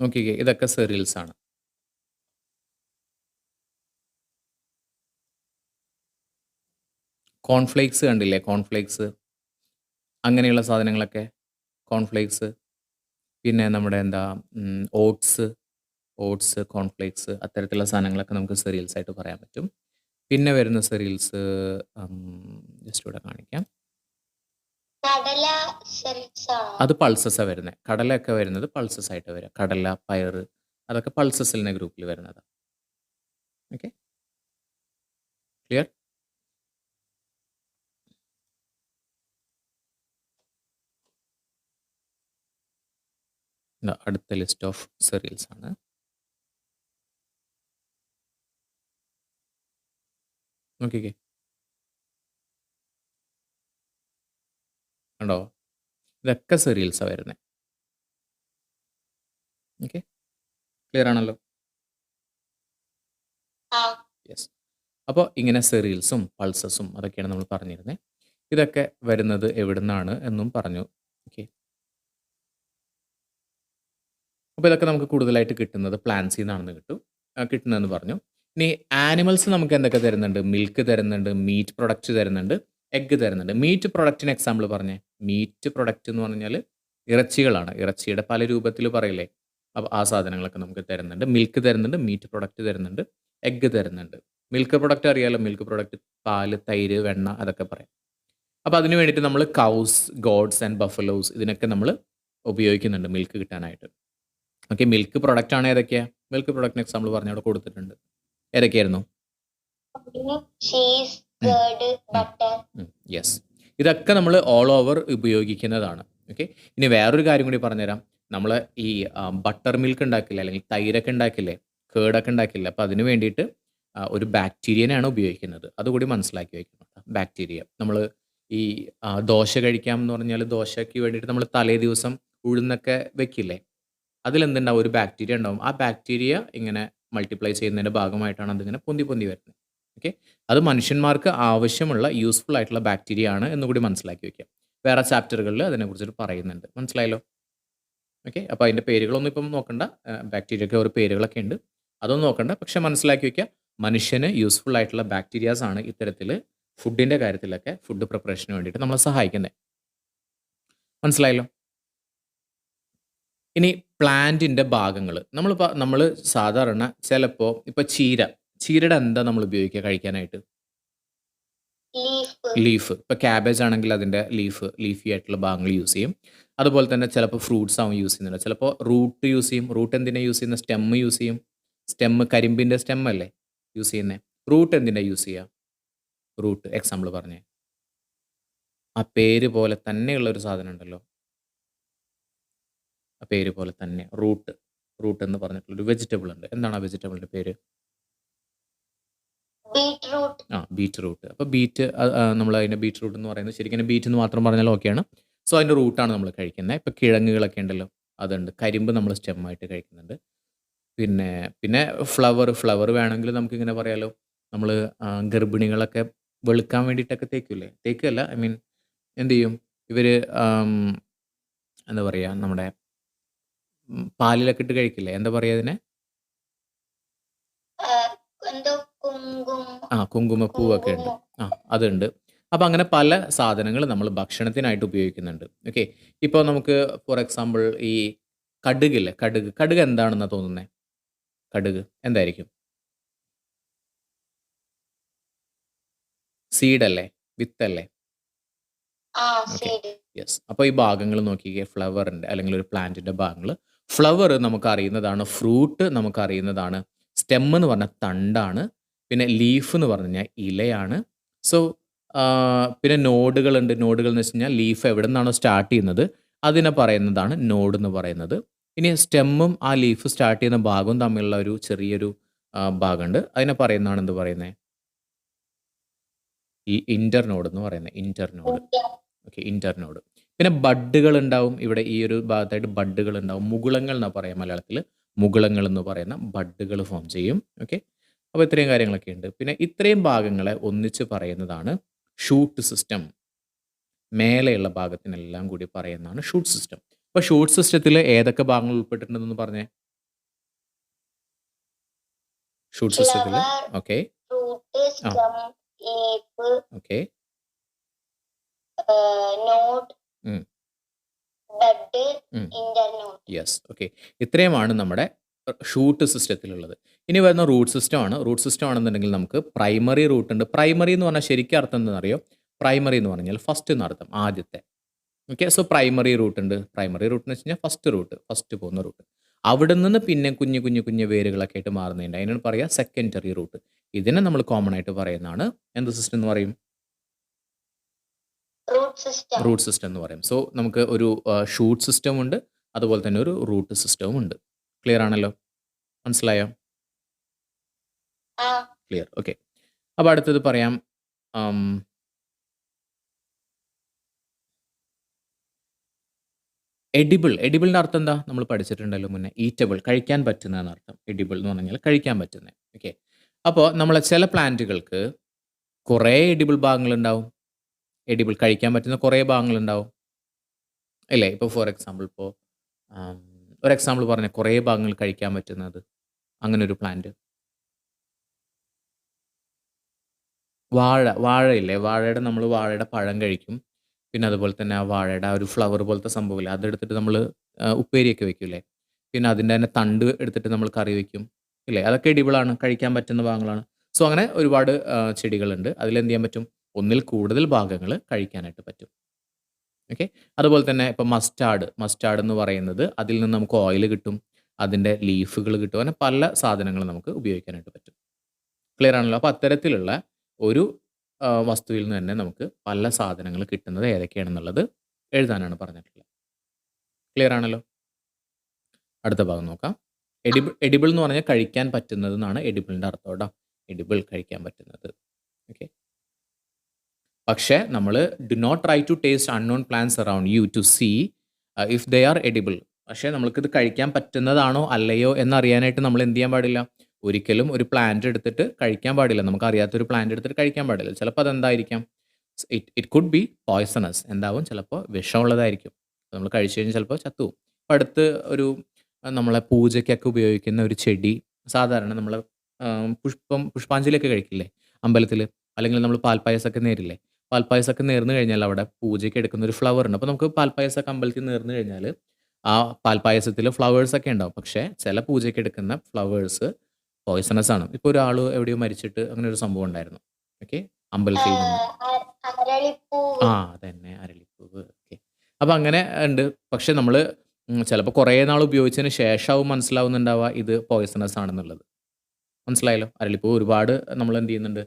നോക്കിക്കേ, ഇതൊക്കെ സെറിയൽസ് ആണ്. കോൺഫ്ലേക്സ് കണ്ടില്ലേ, കോൺഫ്ലേക്സ് അങ്ങനെയുള്ള സാധനങ്ങളൊക്കെ, കോൺഫ്ലേക്സ്. പിന്നെ നമ്മുടെ എന്താ ഓട്സ്, കോൺഫ്ലേക്സ്, അത്തരത്തിലുള്ള സാധനങ്ങളൊക്കെ നമുക്ക് സെറിയൽസ് ആയിട്ട് പറയാൻ പറ്റും. പിന്നെ വരുന്ന സെറിയൽസ് ജസ്റ്റ് ഇവിടെ കാണിക്കാം. അത് പൾസസാണ് വരുന്നത്. കടലയൊക്കെ വരുന്നത് പൾസസ് ആയിട്ട് വരിക. കടല, പയർ, അതൊക്കെ പൾസസിലിൻ്റെ ഗ്രൂപ്പിൽ വരുന്നതാണ്. Okay, clear? അടുത്ത ലിസ്റ്റ് ഓഫ് സെറിയൽസ് ആണ്. നോക്കിക്കേ, കണ്ടോ? ഇതൊക്കെ സെറിയൽസാണ് വരുന്നത്. ഓക്കെ, ക്ലിയർ ആണല്ലോ? ആ യെസ്. അപ്പോൾ ഇങ്ങനെ സെറീൽസും പൾസസും അതൊക്കെയാണ് നമ്മൾ പറഞ്ഞിരുന്നത്. ഇതൊക്കെ വരുന്നത് എവിടുന്നാണ് എന്നും പറഞ്ഞു. ഓക്കെ. അപ്പോൾ ഇതൊക്കെ നമുക്ക് കൂടുതലായിട്ട് കിട്ടുന്നത് പ്ലാന്റ്സിൽ നിന്നാണെന്ന് കിട്ടുന്നതെന്ന് പറഞ്ഞു. ഇനി ആനിമൽസ് നമുക്ക് എന്തൊക്കെ തരുന്നുണ്ട്? മിൽക്ക് തരുന്നുണ്ട്, മീറ്റ് പ്രൊഡക്റ്റ് തരുന്നുണ്ട്, എഗ്ഗ് തരുന്നുണ്ട്. മീറ്റ് പ്രൊഡക്റ്റിന് എക്സാമ്പിൾ പറഞ്ഞേ. മീറ്റ് പ്രൊഡക്റ്റ് എന്ന് പറഞ്ഞാൽ ഇറച്ചികളാണ്. ഇറച്ചിയുടെ പല രൂപത്തിൽ പറയില്ലേ? അപ്പോൾ ആ സാധനങ്ങളൊക്കെ നമുക്ക് തരുന്നുണ്ട്. മിൽക്ക് തരുന്നുണ്ട്, മീറ്റ് പ്രൊഡക്റ്റ് തരുന്നുണ്ട്, എഗ്ഗ് തരുന്നുണ്ട്. മിൽക്ക് പ്രൊഡക്റ്റ് അറിയാലോ. മിൽക്ക് പ്രൊഡക്റ്റ് പാല്, തൈര്, വെണ്ണ അതൊക്കെ പറയാം. അപ്പോൾ അതിന് വേണ്ടിയിട്ട് നമ്മൾ കൗസ്, ഗോഡ്സ് ആൻഡ് ബഫലോസ് ഇതിനൊക്കെ നമ്മൾ ഉപയോഗിക്കുന്നുണ്ട് മിൽക്ക് കിട്ടാനായിട്ട്. ഓക്കെ. മിൽക്ക് പ്രൊഡക്റ്റ് ആണ് ഏതൊക്കെയാ? മിൽക്ക് പ്രൊഡക്റ്റിന് എക്സാമ്പിൾ പറഞ്ഞ് അവിടെ കൊടുത്തിട്ടുണ്ട്. ഏതൊക്കെയായിരുന്നു? Cheese, curd, butter. യെസ്. ഇതൊക്കെ നമ്മൾ ഓൾ ഓവർ ഉപയോഗിക്കുന്നതാണ്. ഓക്കെ. ഇനി വേറൊരു കാര്യം കൂടി പറഞ്ഞുതരാം. നമ്മൾ ഈ ബട്ടർ മിൽക്ക് ഉണ്ടാക്കില്ലേ, അല്ലെങ്കിൽ തൈരൊക്കെ ഉണ്ടാക്കില്ലേ, കേടൊക്കെ ഉണ്ടാക്കില്ലേ, അപ്പോൾ അതിന് വേണ്ടിയിട്ട് ഒരു ബാക്ടീരിയനെയാണ് ഉപയോഗിക്കുന്നത്. അതുകൂടി മനസ്സിലാക്കി വെക്കണം. ബാക്ടീരിയ നമ്മൾ ഈ ദോശ കഴിക്കാം എന്ന് പറഞ്ഞാൽ ദോശയ്ക്ക് വേണ്ടിയിട്ട് നമ്മൾ തലേ ദിവസം ഉഴുന്നൊക്കെ വെക്കില്ലേ, അതിലെന്തുണ്ടാവും? ഒരു ബാക്ടീരിയ ഉണ്ടാവും. ആ ബാക്ടീരിയ ഇങ്ങനെ മൾട്ടിപ്ലൈ ചെയ്യുന്നതിൻ്റെ ഭാഗമായിട്ടാണ് അതിങ്ങനെ പൊന്തി പൊന്തി വരുന്നത്. ഓക്കെ. അത് മനുഷ്യന്മാർക്ക് ആവശ്യമുള്ള യൂസ്ഫുൾ ആയിട്ടുള്ള ബാക്ടീരിയ ആണ് എന്നുകൂടി മനസ്സിലാക്കി വെക്കാം. വേറെ ചാപ്റ്ററുകളിൽ അതിനെക്കുറിച്ചിട്ട് പറയുന്നുണ്ട്. മനസ്സിലായല്ലോ? ഓക്കെ. അപ്പോൾ അതിൻ്റെ പേരുകളൊന്നും ഇപ്പം നോക്കണ്ട. ബാക്ടീരിയയ്ക്ക് ഓരോ പേരുകളൊക്കെ ഉണ്ട്. അതൊന്നും നോക്കണ്ട. പക്ഷെ മനസ്സിലാക്കി വെക്കുക, മനുഷ്യന് യൂസ്ഫുൾ ആയിട്ടുള്ള ബാക്ടീരിയാസ് ആണ് ഇത്തരത്തിൽ ഫുഡിൻ്റെ കാര്യത്തിലൊക്കെ ഫുഡ് പ്രിപ്പറേഷന് വേണ്ടിയിട്ട് നമ്മളെ സഹായിക്കുന്നത്. മനസ്സിലായല്ലോ? ഇനി പ്ലാന്റിൻ്റെ ഭാഗങ്ങൾ നമ്മൾ സാധാരണ ചിലപ്പോൾ ഇപ്പോൾ ചീരയുടെ എന്താ നമ്മൾ ഉപയോഗിക്കുക കഴിക്കാനായിട്ട്? ലീഫ്. ഇപ്പോൾ ക്യാബേജ് ആണെങ്കിൽ അതിൻ്റെ ലീഫി ആയിട്ടുള്ള ഭാഗങ്ങൾ യൂസ് ചെയ്യും. അതുപോലെ തന്നെ ചിലപ്പോൾ ഫ്രൂട്ട്സ് ആവും യൂസ് ചെയ്യുന്നുണ്ട്. ചിലപ്പോൾ റൂട്ട് യൂസ് ചെയ്യും. റൂട്ട് എന്തിനാണ് യൂസ് ചെയ്യുന്നത്? സ്റ്റെമ്മ് യൂസ് ചെയ്യും. കരിമ്പിൻ്റെ സ്റ്റെം അല്ലേ യൂസ് ചെയ്യുന്നത്? റൂട്ട് എന്തിനാണ് യൂസ് ചെയ്യുക? റൂട്ട് എക്സാമ്പിൾ പറഞ്ഞേ. ആ പേര് പോലെ തന്നെയുള്ള ഒരു സാധനം ഉണ്ടല്ലോ, ആ പേര് പോലെ തന്നെ റൂട്ട് എന്ന് പറഞ്ഞിട്ടുള്ളൊരു വെജിറ്റബിൾ ഉണ്ട്. എന്താണ് ആ വെജിറ്റബിളിൻ്റെ പേര്? ബീറ്റ്റൂട്ട്. അപ്പോൾ നമ്മൾ അതിൻ്റെ ബീറ്റ്റൂട്ട് എന്ന് പറയുന്നത് ശരിക്കും ബീറ്റ് എന്ന് മാത്രം പറഞ്ഞാൽ ഓക്കെയാണ്. സോ അതിൻ്റെ റൂട്ടാണ് നമ്മൾ കഴിക്കുന്നത്. ഇപ്പോൾ കിഴങ്ങുകളൊക്കെ ഉണ്ടല്ലോ, അതുണ്ട്. കരിമ്പ് നമ്മൾ സ്റ്റെമ്മായിട്ട് കഴിക്കുന്നുണ്ട്. പിന്നെ ഫ്ലവർ വേണമെങ്കിൽ നമുക്കിങ്ങനെ പറയാലോ, നമ്മൾ ഗർഭിണികളൊക്കെ വെളുക്കാൻ വേണ്ടിയിട്ടൊക്കെ തേക്കുകയല്ല, ഐ മീൻ എന്ത് ചെയ്യും ഇവർ, എന്താ പറയുക, നമ്മുടെ പാലിലൊക്കെ ഇട്ട് കഴിക്കില്ലേ, എന്താ പറയുക അതിനെ? കുങ്കുമപ്പൂവൊക്കെ ഉണ്ട്. അതുണ്ട്. അപ്പോൾ അങ്ങനെ പല സാധനങ്ങൾ നമ്മൾ ഭക്ഷണത്തിനായിട്ട് ഉപയോഗിക്കുന്നുണ്ട്. ഓക്കെ. ഇപ്പോൾ നമുക്ക് ഫോർ എക്സാമ്പിൾ ഈ കടുകില്ലേ, കടുക് എന്താണെന്നാണ് തോന്നുന്നത്? കടുക് എന്തായിരിക്കും? സീഡല്ലേ, വിത്തല്ലേ? യെസ്. അപ്പോൾ ഈ ഭാഗങ്ങൾ നോക്കിക്കേ, ഫ്ലവറിൻ്റെ അല്ലെങ്കിൽ ഒരു പ്ലാന്റിൻ്റെ ഭാഗങ്ങൾ. ഫ്ലവർ നമുക്ക് അറിയുന്നതാണ്, ഫ്രൂട്ട് നമുക്ക് അറിയുന്നതാണ്, സ്റ്റെം എന്ന് പറഞ്ഞാൽ തണ്ടാണ്, പിന്നെ ലീഫ് എന്ന് പറഞ്ഞു കഴിഞ്ഞാൽ ഇലയാണ്. സോ പിന്നെ നോഡുകളുണ്ട്. നോഡുകൾ എന്ന് വെച്ച് കഴിഞ്ഞാൽ ലീഫ് എവിടെ നിന്നാണോ സ്റ്റാർട്ട് ചെയ്യുന്നത് അതിനെ പറയുന്നതാണ് നോഡ് എന്ന് പറയുന്നത്. ഇനി സ്റ്റെമ്മും ആ ലീഫ് സ്റ്റാർട്ട് ചെയ്യുന്ന ഭാഗവും തമ്മിലുള്ള ഒരു ചെറിയൊരു ഭാഗമുണ്ട്, അതിനെ പറയുന്നതാണ് എന്ത് പറയുന്നത്? ഈ ഇന്റർനോഡ് എന്ന് പറയുന്നത്. ഇന്റർനോഡ്. പിന്നെ ബഡ്ഡുകൾ ഉണ്ടാവും. ഇവിടെ ഈ ഒരു ഭാഗത്തായിട്ട് ബഡ്ഡുകൾ ഉണ്ടാവും. മുകുളങ്ങൾ എന്നാ പറയാം മലയാളത്തിൽ. മുകുളങ്ങൾ എന്ന് പറയുന്ന ബഡ്ഡുകൾ ഫോം ചെയ്യും. ഓക്കെ. അപ്പോൾ ഇത്രയും കാര്യങ്ങളൊക്കെ ഉണ്ട്. പിന്നെ ഇത്രയും ഭാഗങ്ങളെ ഒന്നിച്ച് പറയുന്നതാണ് ഷൂട്ട് സിസ്റ്റം. മേലെയുള്ള ഭാഗത്തിനെല്ലാം കൂടി പറയുന്നതാണ് ഷൂട്ട് സിസ്റ്റം. അപ്പോൾ ഷൂട്ട് സിസ്റ്റത്തിൽ ഏതൊക്കെ ഭാഗങ്ങൾ ഉൾപ്പെട്ടിട്ടുണ്ടെന്ന് പറഞ്ഞേ? ഷൂട്ട് സിസ്റ്റത്തിൽ ഓക്കെ, ഓക്കെ, യെസ്. ഓക്കെ. ഇത്രയുമാണ് നമ്മുടെ ഷൂട്ട് സിസ്റ്റത്തിലുള്ളത്. ഇനി വരുന്ന റൂട്ട് സിസ്റ്റമാണ്. റൂട്ട് സിസ്റ്റം ആണെന്നുണ്ടെങ്കിൽ നമുക്ക് പ്രൈമറി റൂട്ട് ഉണ്ട്. പ്രൈമറി എന്ന് പറഞ്ഞാൽ ശരിക്കും അർത്ഥം എന്താണെന്നറിയോ? പ്രൈമറി എന്ന് പറഞ്ഞാൽ ഫസ്റ്റ് എന്നർത്ഥം, ആദ്യത്തെ. ഓക്കെ. സോ പ്രൈമറി റൂട്ട് ഉണ്ട്. പ്രൈമറി റൂട്ട് എന്ന് വെച്ച് കഴിഞ്ഞാൽ ഫസ്റ്റ് പോകുന്ന റൂട്ട്. അവിടെ നിന്ന് പിന്നെ കുഞ്ഞു വേരുകളൊക്കെ ആയിട്ട് മാറുന്നുണ്ട്. അതിനാണ് പറയുക സെക്കൻഡറി റൂട്ട്. ഇതിനെ നമ്മൾ കോമൺ ആയിട്ട് പറയുന്നതാണ് എന്ത് സിസ്റ്റം എന്ന് പറയും? റൂട്ട് സിസ്റ്റം എന്ന് പറയും. സോ നമുക്ക് ഒരു ഷൂട്ട് സിസ്റ്റം ഉണ്ട്, അതുപോലെ തന്നെ ഒരു റൂട്ട് സിസ്റ്റവും ഉണ്ട്. ക്ലിയർ ആണല്ലോ? മനസ്സിലായോ? ക്ലിയർ. ഓക്കെ. അപ്പോൾ അടുത്തത് പറയാം. എഡിബിളിൻ്റെ അർത്ഥം എന്താ? നമ്മൾ പഠിച്ചിട്ടുണ്ടല്ലോ മുന്നേ. ഈറ്റബിൾ കഴിക്കാൻ പറ്റുന്നതെന്ന് അർത്ഥം. എഡിബിൾ എന്ന് പറഞ്ഞു കഴിഞ്ഞാൽ കഴിക്കാൻ പറ്റുന്നത്. ഓക്കെ. അപ്പോൾ നമ്മളെ ചില പ്ലാന്റുകൾക്ക് കുറേ എഡിബിൾ ഭാഗങ്ങളുണ്ടാവും. എഡിബിൾ കഴിക്കാൻ പറ്റുന്ന കുറേ ഭാഗങ്ങളുണ്ടാവും. ഇല്ലേ? ഇപ്പോൾ ഫോർ എക്സാമ്പിൾ ഇപ്പോൾ ഒരു എക്സാമ്പിൾ പറഞ്ഞാൽ കുറേ ഭാഗങ്ങൾ കഴിക്കാൻ പറ്റുന്നത്. അങ്ങനെ ഒരു പ്ലാന്റ്. വാഴയില്ലേ? വാഴയുടെ പഴം കഴിക്കും. പിന്നെ അതുപോലെ തന്നെ ആ വാഴയുടെ ആ ഒരു ഫ്ലവർ പോലത്തെ സംഭവമില്ലേ? അതെടുത്തിട്ട് നമ്മൾ ഉപ്പേരിയൊക്കെ വെക്കൂലേ? പിന്നെ അതിൻ്റെ തന്നെ തണ്ട് എടുത്തിട്ട് നമ്മൾ കറി വെക്കും. ഇല്ലേ? അതൊക്കെ എഡിബിളാണ്. കഴിക്കാൻ പറ്റുന്ന ഭാഗങ്ങളാണ്. സോ അങ്ങനെ ഒരുപാട് ചെടികളുണ്ട്. അതിലെന്ത് ചെയ്യാൻ പറ്റും? ഒന്നിൽ കൂടുതൽ ഭാഗങ്ങൾ കഴിക്കാനായിട്ട് പറ്റും. ഓക്കെ. അതുപോലെ തന്നെ ഇപ്പം മസ്റ്റാർഡ് എന്ന് പറയുന്നത് അതിൽ നിന്ന് നമുക്ക് ഓയിൽ കിട്ടും. അതിൻ്റെ ലീഫുകൾ കിട്ടും. അങ്ങനെ പല സാധനങ്ങളും നമുക്ക് ഉപയോഗിക്കാനായിട്ട് പറ്റും. ക്ലിയർ ആണല്ലോ? അപ്പോൾ അത്തരത്തിലുള്ള ഒരു വസ്തുവിൽ നിന്ന് തന്നെ നമുക്ക് പല സാധനങ്ങൾ കിട്ടുന്നത് ഏതൊക്കെയാണെന്നുള്ളത് എഴുതാനാണ് പറഞ്ഞിട്ടുള്ളത്. ക്ലിയർ ആണല്ലോ? അടുത്ത ഭാഗം നോക്കാം. എഡിബിൾ എന്ന് പറഞ്ഞാൽ കഴിക്കാൻ പറ്റുന്നത് എന്നാണ് എഡിബിളിൻ്റെ അർത്ഥം കേട്ടോ. എഡിബിൾ കഴിക്കാൻ പറ്റുന്നത്. ഓക്കെ. പക്ഷേ നമ്മൾ do not try to taste unknown plants around you to see if they are edible. പക്ഷേ നമ്മൾക്കിത് കഴിക്കാൻ പറ്റുന്നതാണോ അല്ലയോ എന്നറിയാനായിട്ട് നമ്മൾ എന്ത് ചെയ്യാൻ പാടില്ല? ഒരിക്കലും ഒരു പ്ലാന്റ് എടുത്തിട്ട് കഴിക്കാൻ പാടില്ല. നമുക്ക് അറിയാത്തൊരു പ്ലാന്റ് എടുത്തിട്ട് കഴിക്കാൻ പാടില്ല. ചിലപ്പോൾ അതെന്തായിരിക്കാം? It could be poisonous. എന്താവും? ചിലപ്പോൾ വിഷമുള്ളതായിരിക്കും. നമ്മൾ കഴിച്ചു കഴിഞ്ഞാൽ ചിലപ്പോൾ ചത്തുപോകും. അപ്പോൾ അടുത്ത് ഒരു നമ്മളെ പൂജയ്ക്കൊക്കെ ഉപയോഗിക്കുന്ന ഒരു ചെടി, സാധാരണ നമ്മൾ പുഷ്പാഞ്ജലിയൊക്കെ കഴിക്കില്ലേ അമ്പലത്തിൽ? അല്ലെങ്കിൽ നമ്മൾ പാൽപ്പായസമൊക്കെ നേരില്ലേ? പാൽപ്പായസമൊക്കെ നേർന്നു കഴിഞ്ഞാൽ അവിടെ പൂജയ്ക്ക് എടുക്കുന്ന ഒരു ഫ്ലവർ ഉണ്ട്. അപ്പോൾ നമുക്ക് പാൽപ്പായസമൊക്കെ അമ്പലത്തിൽ നേർന്നു കഴിഞ്ഞാൽ ആ പാൽപ്പായസത്തിൽ ഫ്ലവേഴ്സൊക്കെ ഉണ്ടാവും. പക്ഷേ ചില പൂജയ്ക്ക് എടുക്കുന്ന ഫ്ലവേഴ്സ് പോയ്സണസ് ആണ്. ഇപ്പോൾ ഒരാൾ എവിടെയോ മരിച്ചിട്ട് അങ്ങനെ ഒരു സംഭവം ഉണ്ടായിരുന്നു. ഓക്കെ. അമ്പലത്തിൽ നിന്ന്. അരളിപ്പൂവ്. അതന്നെ അരളിപ്പൂവ്. ഓക്കെ. അപ്പോൾ അങ്ങനെ ഉണ്ട്. പക്ഷേ നമ്മൾ ചിലപ്പോൾ കുറേ നാൾ ഉപയോഗിച്ചതിന് ശേഷമാവും മനസ്സിലാവുന്നുണ്ടാവുക ഇത് പോയ്സണസ് ആണെന്നുള്ളത്. മനസ്സിലായല്ലോ? അരളിപ്പൂ ഒരുപാട് നമ്മൾ എന്ത് ചെയ്യുന്നുണ്ട്?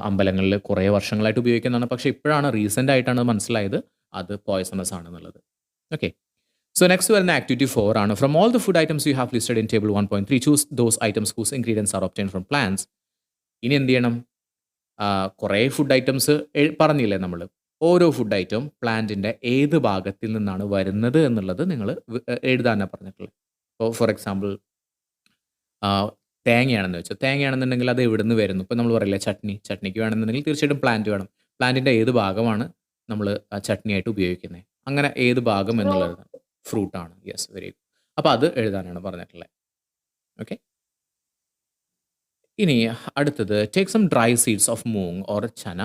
അമ്പലങ്ങളിൽ കുറേ വർഷങ്ങളായിട്ട് ഉപയോഗിക്കുന്നതാണ്. പക്ഷേ ഇപ്പോഴാണ് റീസെൻ്റ് ആയിട്ടാണ് മനസ്സിലായത് അത് പോയ്സണസ് ആണെന്നുള്ളത്. ഓക്കെ. സോ നെക്സ്റ്റ് വരുന്ന ആക്ടിവിറ്റി 4 ആണ്. From all the food items you have listed in table 1.3 choose those items whose ingredients are obtained from plants. ഇനി എന്ത് ചെയ്യണം? കുറേ ഫുഡ് ഐറ്റംസ് പറഞ്ഞില്ലേ നമ്മൾ? ഓരോ ഫുഡ് ഐറ്റം പ്ലാന്റിൻ്റെ ഏത് ഭാഗത്തിൽ നിന്നാണ് വരുന്നത് എന്നുള്ളത് നിങ്ങൾ എഴുതാനാണ് പറഞ്ഞിട്ടുള്ളത്. ഇപ്പോൾ ഫോർ എക്സാമ്പിൾ തേങ്ങയാണെന്ന് വെച്ചോ. തേങ്ങയാണെന്നുണ്ടെങ്കിൽ അത് എവിടെ നിന്ന് വരുന്നു? ഇപ്പോൾ നമ്മൾ പറയില്ലേ ചട്നിക്ക് വേണമെന്നുണ്ടെങ്കിൽ തീർച്ചയായിട്ടും പ്ലാന്റ് വേണം. പ്ലാന്റിൻ്റെ ഏത് ഭാഗമാണ് നമ്മൾ ചട്നിയായിട്ട് ഉപയോഗിക്കുന്നത്? അങ്ങനെ ഏത് ഭാഗം എന്നുള്ളത് ഫ്രൂട്ടാണ്. Yes, very good. അപ്പോൾ അത് എഴുതാനാണ് പറഞ്ഞിട്ടുള്ളത്. ഓക്കെ. ഇനി അടുത്തത് take some dry seeds of moong or chana,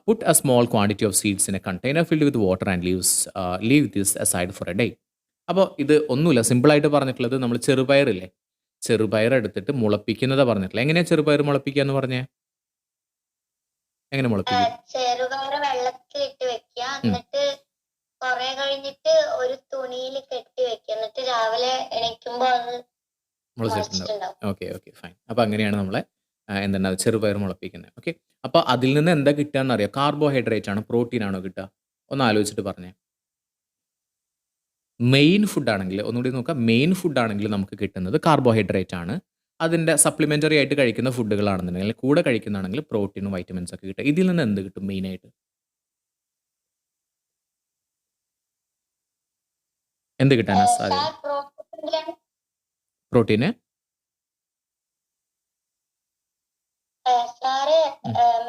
put a small quantity of seeds in a container filled with water and leave this aside for a day. അപ്പോൾ ഇത് ഒന്നുമില്ല, സിമ്പിളായിട്ട് പറഞ്ഞിട്ടുള്ളത് നമ്മൾ ചെറുപയറില്ലേ, ചെറുപയർ എടുത്തിട്ട് മുളപ്പിക്കുന്നതാണ് പറഞ്ഞിട്ടുള്ളത്. എങ്ങനെയാണ് ചെറുപയർ മുളപ്പിക്കുക എന്ന് പറഞ്ഞേ? എങ്ങനെ മുളപ്പിക്കും? ചെറുപയർ വെള്ളത്തിൽ ഇട്ട് വെക്കുക, എന്നിട്ട് കുറെ കഴിഞ്ഞിട്ട് ഒരു തുണിയിൽ കെട്ടി വെക്കുക, എന്നിട്ട് രാവിലെ എണീക്കുമ്പോൾ അത് മുളച്ചിട്ടുണ്ടാവും. Okay fine. അപ്പോൾ അങ്ങനെയാണ് നമ്മളെ എന്താണ് ചെറുപയർ മുളപ്പിക്കുന്നത്. ഓക്കെ. അപ്പോൾ അതിൽ നിന്ന് എന്താ കിട്ടുക എന്നറിയാം? കാർബോഹൈഡ്രേറ്റ് ആണ്, പ്രോട്ടീൻ ആണോ കിട്ടുക? ഒന്ന് ആലോചിച്ചിട്ട് പറഞ്ഞേ. മെയിൻ ഫുഡ് ആണെങ്കിൽ, ഒന്നുകൂടി നോക്കാം, മെയിൻ ഫുഡ് ആണെങ്കിൽ നമുക്ക് കിട്ടുന്നത് കാർബോഹൈഡ്രേറ്റ് ആണ്. അതിൻ്റെ സപ്ലിമെൻ്ററി ആയിട്ട് കഴിക്കുന്ന ഫുഡുകളാണെന്നുണ്ടെങ്കിൽ, കൂടെ കഴിക്കുന്നതാണെങ്കിൽ പ്രോട്ടീനും വൈറ്റമിൻസ് ഒക്കെ കിട്ടും. ഇതിൽ നിന്ന് എന്ത് കിട്ടും മെയിനായിട്ട്? എന്ത് കിട്ടാനാ സാധ്യത? പ്രോട്ടീന്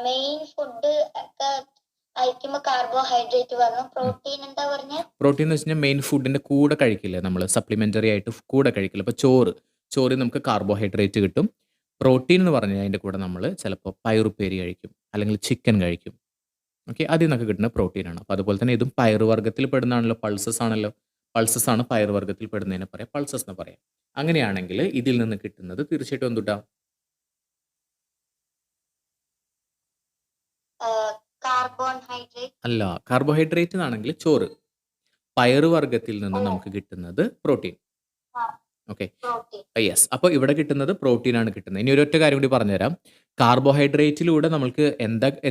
മെയിൻ ഫുഡ് ഒക്കെ കഴിക്കുമ്പോൾ കാർബോഹൈഡ്രേറ്റ് പറഞ്ഞു. പ്രോട്ടീൻ എന്താ പറഞ്ഞ? പ്രോട്ടീൻ എന്ന് വെച്ച് കഴിഞ്ഞാൽ മെയിൻ ഫുഡിൻ്റെ കൂടെ കഴിക്കില്ലേ നമ്മൾ, സപ്ലിമെൻ്ററി ആയിട്ട് കൂടെ കഴിക്കില്ല. ഇപ്പോൾ ചോറിൽ നമുക്ക് കാർബോഹൈഡ്രേറ്റ് കിട്ടും. പ്രോട്ടീൻ എന്ന് പറഞ്ഞാൽ അതിൻ്റെ കൂടെ നമ്മൾ ചിലപ്പോൾ പയറുപ്പേരി കഴിക്കും, അല്ലെങ്കിൽ ചിക്കൻ കഴിക്കും. ഓക്കെ. അതിൽ നിന്നൊക്കെ കിട്ടുന്ന പ്രോട്ടീനാണ്. അപ്പോൾ അതുപോലെ തന്നെ ഇതും പയറുവർഗ്ഗത്തിൽ പെടുന്നതാണല്ലോ, പൾസസ് ആണല്ലോ. പൾസസ് ആണ് പയറുവർഗ്ഗത്തിൽ പെടുന്നതിനെ പറയാം പൾസസ് എന്ന് പറയാം. അങ്ങനെയാണെങ്കിൽ ഇതിൽ നിന്ന് കിട്ടുന്നത് തീർച്ചയായിട്ടും എന്തുട്ടാ? അല്ല, കാർബോഹൈഡ്രേറ്റ് ആണെങ്കിൽ ചോറ്. പയറുവർഗ്ഗത്തിൽ നിന്ന് നമുക്ക് കിട്ടുന്നത് പ്രോട്ടീൻ. ഓക്കെ. യെസ്. അപ്പോൾ ഇവിടെ കിട്ടുന്നത് പ്രോട്ടീനാണ് കിട്ടുന്നത്. ഇനി ഒരൊറ്റ കാര്യം കൂടി പറഞ്ഞുതരാം. കാർബോഹൈഡ്രേറ്റിലൂടെ നമുക്ക്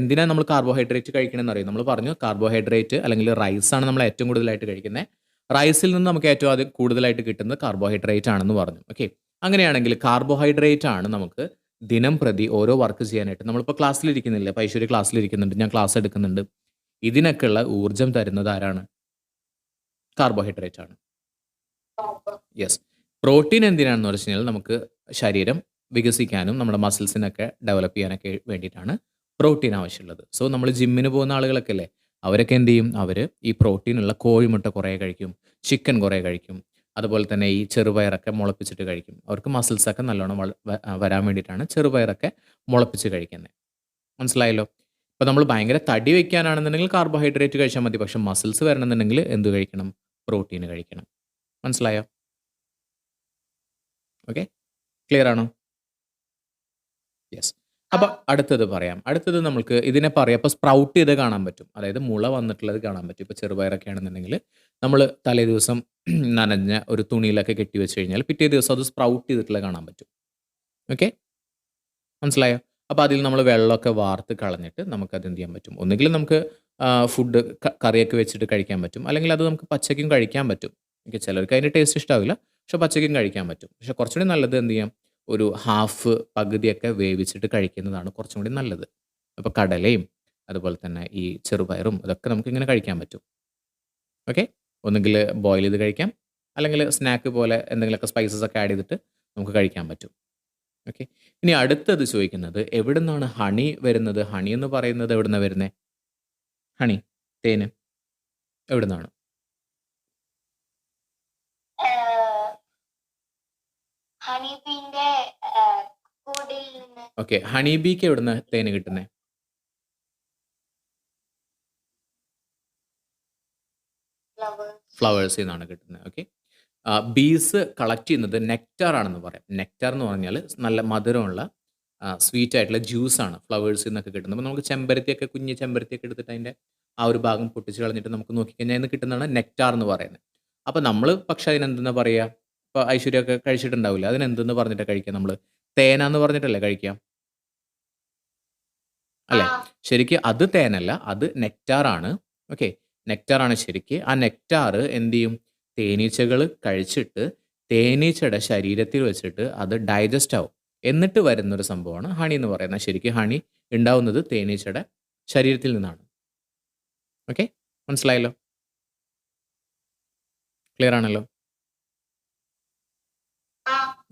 എന്തിനാണ് നമ്മൾ കാർബോഹൈഡ്രേറ്റ് കഴിക്കണമെന്ന് അറിയാം. നമ്മൾ പറഞ്ഞു കാർബോഹൈഡ്രേറ്റ് അല്ലെങ്കിൽ റൈസാണ് നമ്മൾ ഏറ്റവും കൂടുതലായിട്ട് കഴിക്കുന്നത്. റൈസിൽ നിന്ന് നമുക്ക് ഏറ്റവും ആദ്യം കൂടുതലായിട്ട് കിട്ടുന്നത് കാർബോഹൈഡ്രേറ്റ് ആണെന്ന് പറഞ്ഞു. ഓക്കെ. അങ്ങനെയാണെങ്കിൽ കാർബോഹൈഡ്രേറ്റ് ആണ് നമുക്ക് ദിനം പ്രതി ഓരോ വർക്ക് ചെയ്യാനായിട്ട്, നമ്മളിപ്പോൾ ക്ലാസ്സിലിരിക്കുന്നില്ല, ഇപ്പോൾ ഐശ്വര്യ ക്ലാസ്സിലിരിക്കുന്നുണ്ട്, ഞാൻ ക്ലാസ് എടുക്കുന്നുണ്ട്, ഇതിനൊക്കെയുള്ള ഊർജ്ജം തരുന്നത് ആരാണ്? കാർബോഹൈഡ്രേറ്റ് ആണ്. യെസ്. പ്രോട്ടീൻ എന്തിനാണെന്ന് വെച്ച് കഴിഞ്ഞാൽ നമുക്ക് ശരീരം വികസിക്കാനും നമ്മുടെ മസിൽസിനൊക്കെ ഡെവലപ്പ് ചെയ്യാനൊക്കെ വേണ്ടിയിട്ടാണ് പ്രോട്ടീൻ ആവശ്യമുള്ളത്. സോ നമ്മൾ ജിമ്മിന് പോകുന്ന ആളുകളൊക്കെ അല്ലേ, അവരൊക്കെ എന്ത് ചെയ്യും? അവർ ഈ പ്രോട്ടീനുള്ള കോഴിമുട്ട കുറേ കഴിക്കും, ചിക്കൻ കുറേ കഴിക്കും, അതുപോലെ തന്നെ ഈ ചെറുപയറൊക്കെ മുളപ്പിച്ചിട്ട് കഴിക്കും. അവർക്ക് മസിൽസൊക്കെ നല്ലോണം വരാൻ വേണ്ടിയിട്ടാണ് ചെറുപയറൊക്കെ മുളപ്പിച്ച് കഴിക്കുന്നത്. മനസ്സിലായല്ലോ? ഇപ്പോൾ നമ്മൾ ഭയങ്കര തടി വയ്ക്കാനാണെന്നുണ്ടെങ്കിൽ കാർബോഹൈഡ്രേറ്റ് കഴിച്ചാൽ മതി. പക്ഷേ മസിൽസ് വരണമെന്നുണ്ടെങ്കിൽ എന്ത് കഴിക്കണം? പ്രോട്ടീൻ കഴിക്കണം. മനസ്സിലായോ? ഓക്കെ, ക്ലിയർ ആണോ? യെസ്. അപ്പോൾ അടുത്തത് പറയാം. അടുത്തത് നമുക്ക് ഇതിനെ പറയാം. അപ്പോൾ സ്പ്രൗട്ട് ചെയ്ത് കാണാൻ പറ്റും, അതായത് മുള വന്നിട്ടുള്ളത് കാണാൻ പറ്റും. ഇപ്പോൾ ചെറുപയറൊക്കെ ആണെന്നുണ്ടെങ്കിൽ നമ്മൾ തലേ ദിവസം നനഞ്ഞ ഒരു തുണിയിലൊക്കെ കെട്ടി വെച്ച് കഴിഞ്ഞാൽ പിറ്റേ ദിവസം അത് സ്പ്രൗട്ട് ചെയ്തിട്ടുള്ളത് കാണാൻ പറ്റും. ഓക്കെ, മനസ്സിലായോ? അപ്പോൾ അതിൽ നമ്മൾ വെള്ളമൊക്കെ വാർത്ത് കളഞ്ഞിട്ട് നമുക്കത് എന്ത് ചെയ്യാൻ പറ്റും? ഒന്നുകിൽ നമുക്ക് ഫുഡ് കറിയൊക്കെ വെച്ചിട്ട് കഴിക്കാൻ പറ്റും, അല്ലെങ്കിൽ അത് നമുക്ക് പച്ചയ്ക്കും കഴിക്കാൻ പറ്റും. ഓക്കെ, ചിലർക്ക് അതിൻ്റെ ടേസ്റ്റ് ഇഷ്ടാവില്ല, പക്ഷെ പച്ചയ്ക്കും കഴിക്കാൻ പറ്റും. പക്ഷെ കുറച്ചുകൂടി നല്ലത് എന്ത് ചെയ്യാം? ഒരു ഹാഫ് പകുതിയൊക്കെ വേവിച്ചിട്ട് കഴിക്കുന്നതാണ് കുറച്ചും കൂടി നല്ലത്. അപ്പോൾ കടലയും അതുപോലെ തന്നെ ഈ ചെറുപയറും ഇതൊക്കെ നമുക്കിങ്ങനെ കഴിക്കാൻ പറ്റും. ഓക്കെ, ഒന്നുകിൽ ബോയിൽ ചെയ്ത് കഴിക്കാം, അല്ലെങ്കിൽ സ്നാക്ക് പോലെ എന്തെങ്കിലുമൊക്കെ സ്പൈസസ് ഒക്കെ ആഡ് ചെയ്തിട്ട് നമുക്ക് കഴിക്കാൻ പറ്റും. ഓക്കെ, ഇനി അടുത്തത് ചോദിക്കുന്നത് എവിടെ നിന്നാണ് ഹണി വരുന്നത്? ഹണി എന്ന് പറയുന്നത് എവിടെ നിന്നാണ് വരുന്നത്? ഹണി, തേന് എവിടെ നിന്നാണ്? ഹണി ബീന്റെ കൂടിൽ നിന്ന്. ഓക്കെ, ഹണി ബീക്ക് എവിടെ നിന്ന് തേന് കിട്ടുന്നത്? ഫ്ലവേഴ്സിൽ നിന്നാണ് കിട്ടുന്നത്. ഓക്കെ, ബീസ് കളക്ട് ചെയ്യുന്നത് നെക്റ്റാർ ആണെന്ന് പറയാം. നെക്റ്റാർ എന്ന് പറഞ്ഞാൽ നല്ല മധുരമുള്ള സ്വീറ്റ് ആയിട്ടുള്ള ജ്യൂസാണ് ഫ്ലവേഴ്സിൽ നിന്നൊക്കെ കിട്ടുന്നത്. അപ്പോൾ നമുക്ക് ചെമ്പരത്തിയൊക്കെ, കുഞ്ഞ് ചെമ്പരത്തിയൊക്കെ എടുത്തിട്ട് അതിൻ്റെ ആ ഒരു ഭാഗം പൊട്ടിച്ച് കളഞ്ഞിട്ട് നമുക്ക് നോക്കിക്കഴിഞ്ഞാൽ ഇന്ന് കിട്ടുന്നതാണ് നെക്റ്റാർ എന്ന് പറയുന്നത്. അപ്പോൾ നമ്മൾ പക്ഷേ അതിനെന്തെന്ന് പറയുക? ഇപ്പോൾ ഐശ്വര്യമൊക്കെ കഴിച്ചിട്ടുണ്ടാവില്ല, അതിനെന്തെന്ന് പറഞ്ഞിട്ടാണ് കഴിക്കുക? നമ്മൾ തേനാന്ന് പറഞ്ഞിട്ടല്ലേ കഴിക്കുക, അല്ലേ? ശരിക്കും അത് തേനല്ല, അത് നെക്റ്റാറാണ്. ഓക്കെ, നെക്റ്റാറാണ് ശരിക്ക്. ആ നെക്റ്റാർ എന്ത് ചെയ്യും? തേനീച്ചകൾ കഴിച്ചിട്ട് തേനീച്ചയുടെ ശരീരത്തിൽ വെച്ചിട്ട് അത് ഡൈജസ്റ്റ് ആവും. എന്നിട്ട് വരുന്നൊരു സംഭവമാണ് ഹണി എന്ന് പറയുന്നത്. ശരിക്കും ഹണി ഉണ്ടാവുന്നത് തേനീച്ചയുടെ ശരീരത്തിൽ നിന്നാണ്. ഓക്കെ, മനസ്സിലായല്ലോ? ക്ലിയർ ആണല്ലോ?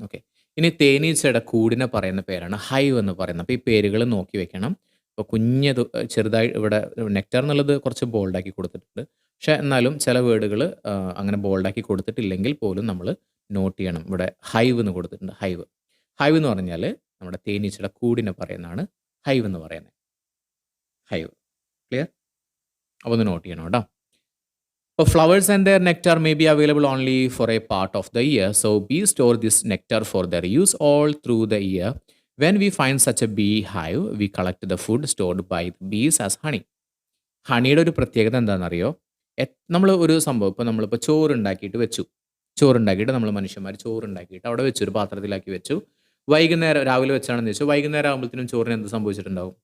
ഓക്കെ, ഇനി തേനീച്ചയുടെ കൂടിനെ പറയുന്ന പേരാണ് ഹൈവ് എന്ന് പറയുന്നത്. അപ്പോൾ ഈ പേരുകൾ നോക്കി വെക്കണം. ഇപ്പോൾ കുഞ്ഞത് ചെറുതായി ഇവിടെ നെക്റ്റാർ എന്നുള്ളത് കുറച്ച് ബോൾഡാക്കി കൊടുത്തിട്ടുണ്ട്. പക്ഷേ എന്നാലും ചില വേർഡുകൾ അങ്ങനെ ബോൾഡാക്കി കൊടുത്തിട്ടില്ലെങ്കിൽ പോലും നമ്മൾ നോട്ട് ചെയ്യണം. ഇവിടെ ഹൈവ് എന്ന് കൊടുത്തിട്ടുണ്ട്. ഹൈവ്, ഹൈവ് എന്ന് പറഞ്ഞാൽ നമ്മുടെ തേനീച്ചയുടെ കൂടിനെ പറയുന്നതാണ് ഹൈവ് എന്ന് പറയുന്നത്. Hive, clear? അപ്പോൾ ഒന്ന് നോട്ട് ചെയ്യണം കേട്ടോ. അപ്പോൾ flowers and their nectar may be available only for a part of the year. So bees store this nectar for their use all through the year. When we find such a bee hive, we collect the food stored by the bees as honey. ഹണിയുടെ ഒരു പ്രത്യേകത എന്താണെന്നറിയോ? നമ്മൾ ഒരു സംഭവം, ഇപ്പോൾ നമ്മളിപ്പോൾ ചോറുണ്ടാക്കിയിട്ട് വെച്ചു. ചോറുണ്ടാക്കിയിട്ട് നമ്മൾ മനുഷ്യന്മാർ ചോറുണ്ടാക്കിയിട്ട് അവിടെ വെച്ചു, ഒരു പാത്രത്തിലാക്കി വെച്ചു. വൈകുന്നേരം, രാവിലെ വെച്ചാണെന്ന് വെച്ചാൽ വൈകുന്നേരം ആകുമ്പോഴത്തേനും ചോറിന് എന്ത് സംഭവിച്ചിട്ടുണ്ടാവും?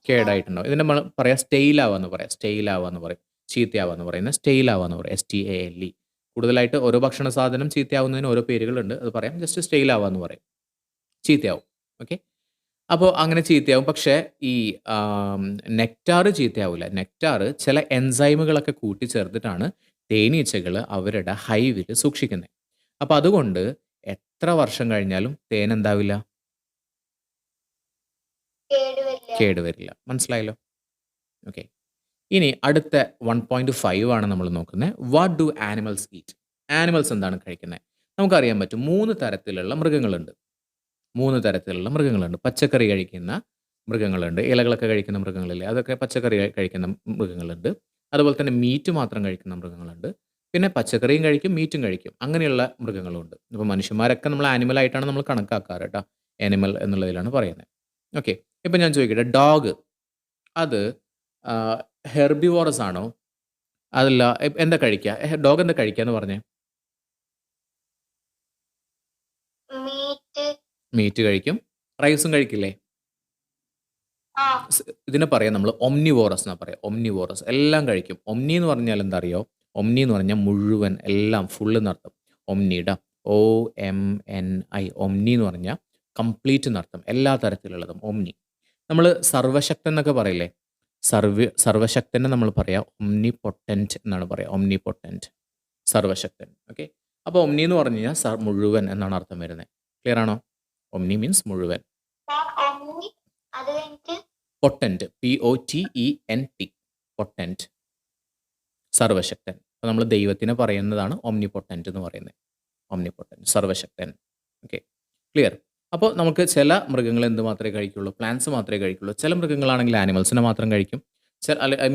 കേടായിട്ടുണ്ടാവും. ഇതിൻ്റെ നമ്മൾ പറയാം സ്റ്റെയിലാവാന്ന് പറയാം. സ്റ്റെയിലാവാന്ന് പറയും, ചീത്തയാവാന്ന് പറയുന്നത് സ്റ്റെയിലാവാന്ന് പറയും. STALE. കൂടുതലായിട്ട് ഓരോ ഭക്ഷണ സാധനം ചീത്തയാവുന്നതിന് ഓരോ പേരുകളുണ്ട്, അത് പറയാം. ജസ്റ്റ് സ്റ്റെയിലാവാന്ന് പറയും, ചീത്തയാവും. ഓക്കെ, അപ്പോൾ അങ്ങനെ ചീത്തയാവും. പക്ഷേ ഈ നെക്റ്റാർ ചീത്തയാവില്ല. നെക്റ്റാർ ചില എൻസൈമുകളൊക്കെ കൂട്ടിച്ചേർത്തിട്ടാണ് തേനീച്ചകൾ അവരുടെ ഹൈവിൽ സൂക്ഷിക്കുന്നത്. അപ്പോൾ അതുകൊണ്ട് എത്ര വർഷം കഴിഞ്ഞാലും തേൻ എന്താവില്ല? കേടുവരില്ല. മനസ്സിലായല്ലോ? ഓക്കെ, ഇനി അടുത്ത 1.5 ആണ് നമ്മൾ നോക്കുന്നത്. What do animals eat? Animals എന്താണ് കഴിക്കുന്നത്? നമുക്കറിയാൻ പറ്റും 3 തരത്തിലുള്ള മൃഗങ്ങളുണ്ട്. 3 തരത്തിലുള്ള മൃഗങ്ങളുണ്ട്. പച്ചക്കറി കഴിക്കുന്ന മൃഗങ്ങളുണ്ട്, ഇലകളൊക്കെ കഴിക്കുന്ന മൃഗങ്ങളില്ലേ, അതൊക്കെ പച്ചക്കറി കഴിക്കുന്ന മൃഗങ്ങളുണ്ട്. അതുപോലെ തന്നെ മീറ്റ് മാത്രം കഴിക്കുന്ന മൃഗങ്ങളുണ്ട്. പിന്നെ പച്ചക്കറിയും കഴിക്കും, മീറ്റും കഴിക്കും. അങ്ങനെയുള്ള മൃഗങ്ങളുണ്ട്. ഇപ്പോൾ മനുഷ്യന്മാരൊക്കെ നമ്മൾ ആനിമലായിട്ടാണ് നമ്മൾ കണക്കാക്കാറ് കേട്ടോ. ആനിമൽ എന്നുള്ളതിലാണ് പറയുന്നത്. ഓക്കെ, ഇപ്പം ഞാൻ ചോദിക്കട്ടെ, ഡോഗ് അത് ഹെർബിവോറസ് ആണോ? അതല്ല, എന്താ കഴിക്കുക? ഡോഗ് എന്താ കഴിക്കുക എന്ന് പറഞ്ഞേ? മീറ്റ് കഴിക്കും. റൈസും കഴിക്കില്ലേ? ഇതിനെ പറയാം നമ്മൾ ഒംനിവോറസ് എന്നാ പറയാം. ഒംനിവോറസ്, എല്ലാം കഴിക്കും. ഒംനി എന്ന് പറഞ്ഞാൽ എന്താ അറിയോ? ഒംനി എന്ന് പറഞ്ഞാൽ മുഴുവൻ, എല്ലാം, ഫുള്ള് എന്നർത്ഥം. ഒംനിയുടെ OMNI, ഒംനി എന്ന് പറഞ്ഞാൽ കംപ്ലീറ്റ് എന്നർത്ഥം, എല്ലാ തരത്തിലുള്ളതും ഒംനി. നമ്മൾ സർവശക്തൻ എന്നൊക്കെ പറയില്ലേ? സർവശക്തനെ നമ്മൾ പറയാം ഒംനിപൊട്ടൻറ്റ് എന്നാണ് പറയുക. ഒംനിപൊട്ടൻറ്റ്, സർവശക്തൻ. ഓക്കെ. അപ്പോൾ ഒംനി എന്ന് പറഞ്ഞു കഴിഞ്ഞാൽ മുഴുവൻ എന്നാണ് അർത്ഥം വരുന്നത്. ക്ലിയർ ആണോ? ഒംനി മീൻസ് മുഴുവൻ. ഒന്നി അത് കഴിഞ്ഞിട്ട് പൊട്ടൻറ്റ്, POTENT, പൊട്ടൻറ്റ്, സർവശക്തൻ. അപ്പോൾ നമ്മൾ ദൈവത്തിനെ പറയുന്നതാണ് ഒംനിപൊട്ടൻറ്റ് എന്ന് പറയുന്നത്. ഒംനിപൊട്ടൻറ്റ്, സർവശക്തൻ. Okay, clear. അപ്പോൾ നമുക്ക് ചില മൃഗങ്ങൾ എന്ത് മാത്രമേ കഴിക്കുള്ളൂ? പ്ലാന്റ്സ് മാത്രമേ കഴിക്കുള്ളൂ. ചില മൃഗങ്ങളാണെങ്കിൽ ആനിമൽസിനെ മാത്രം കഴിക്കും,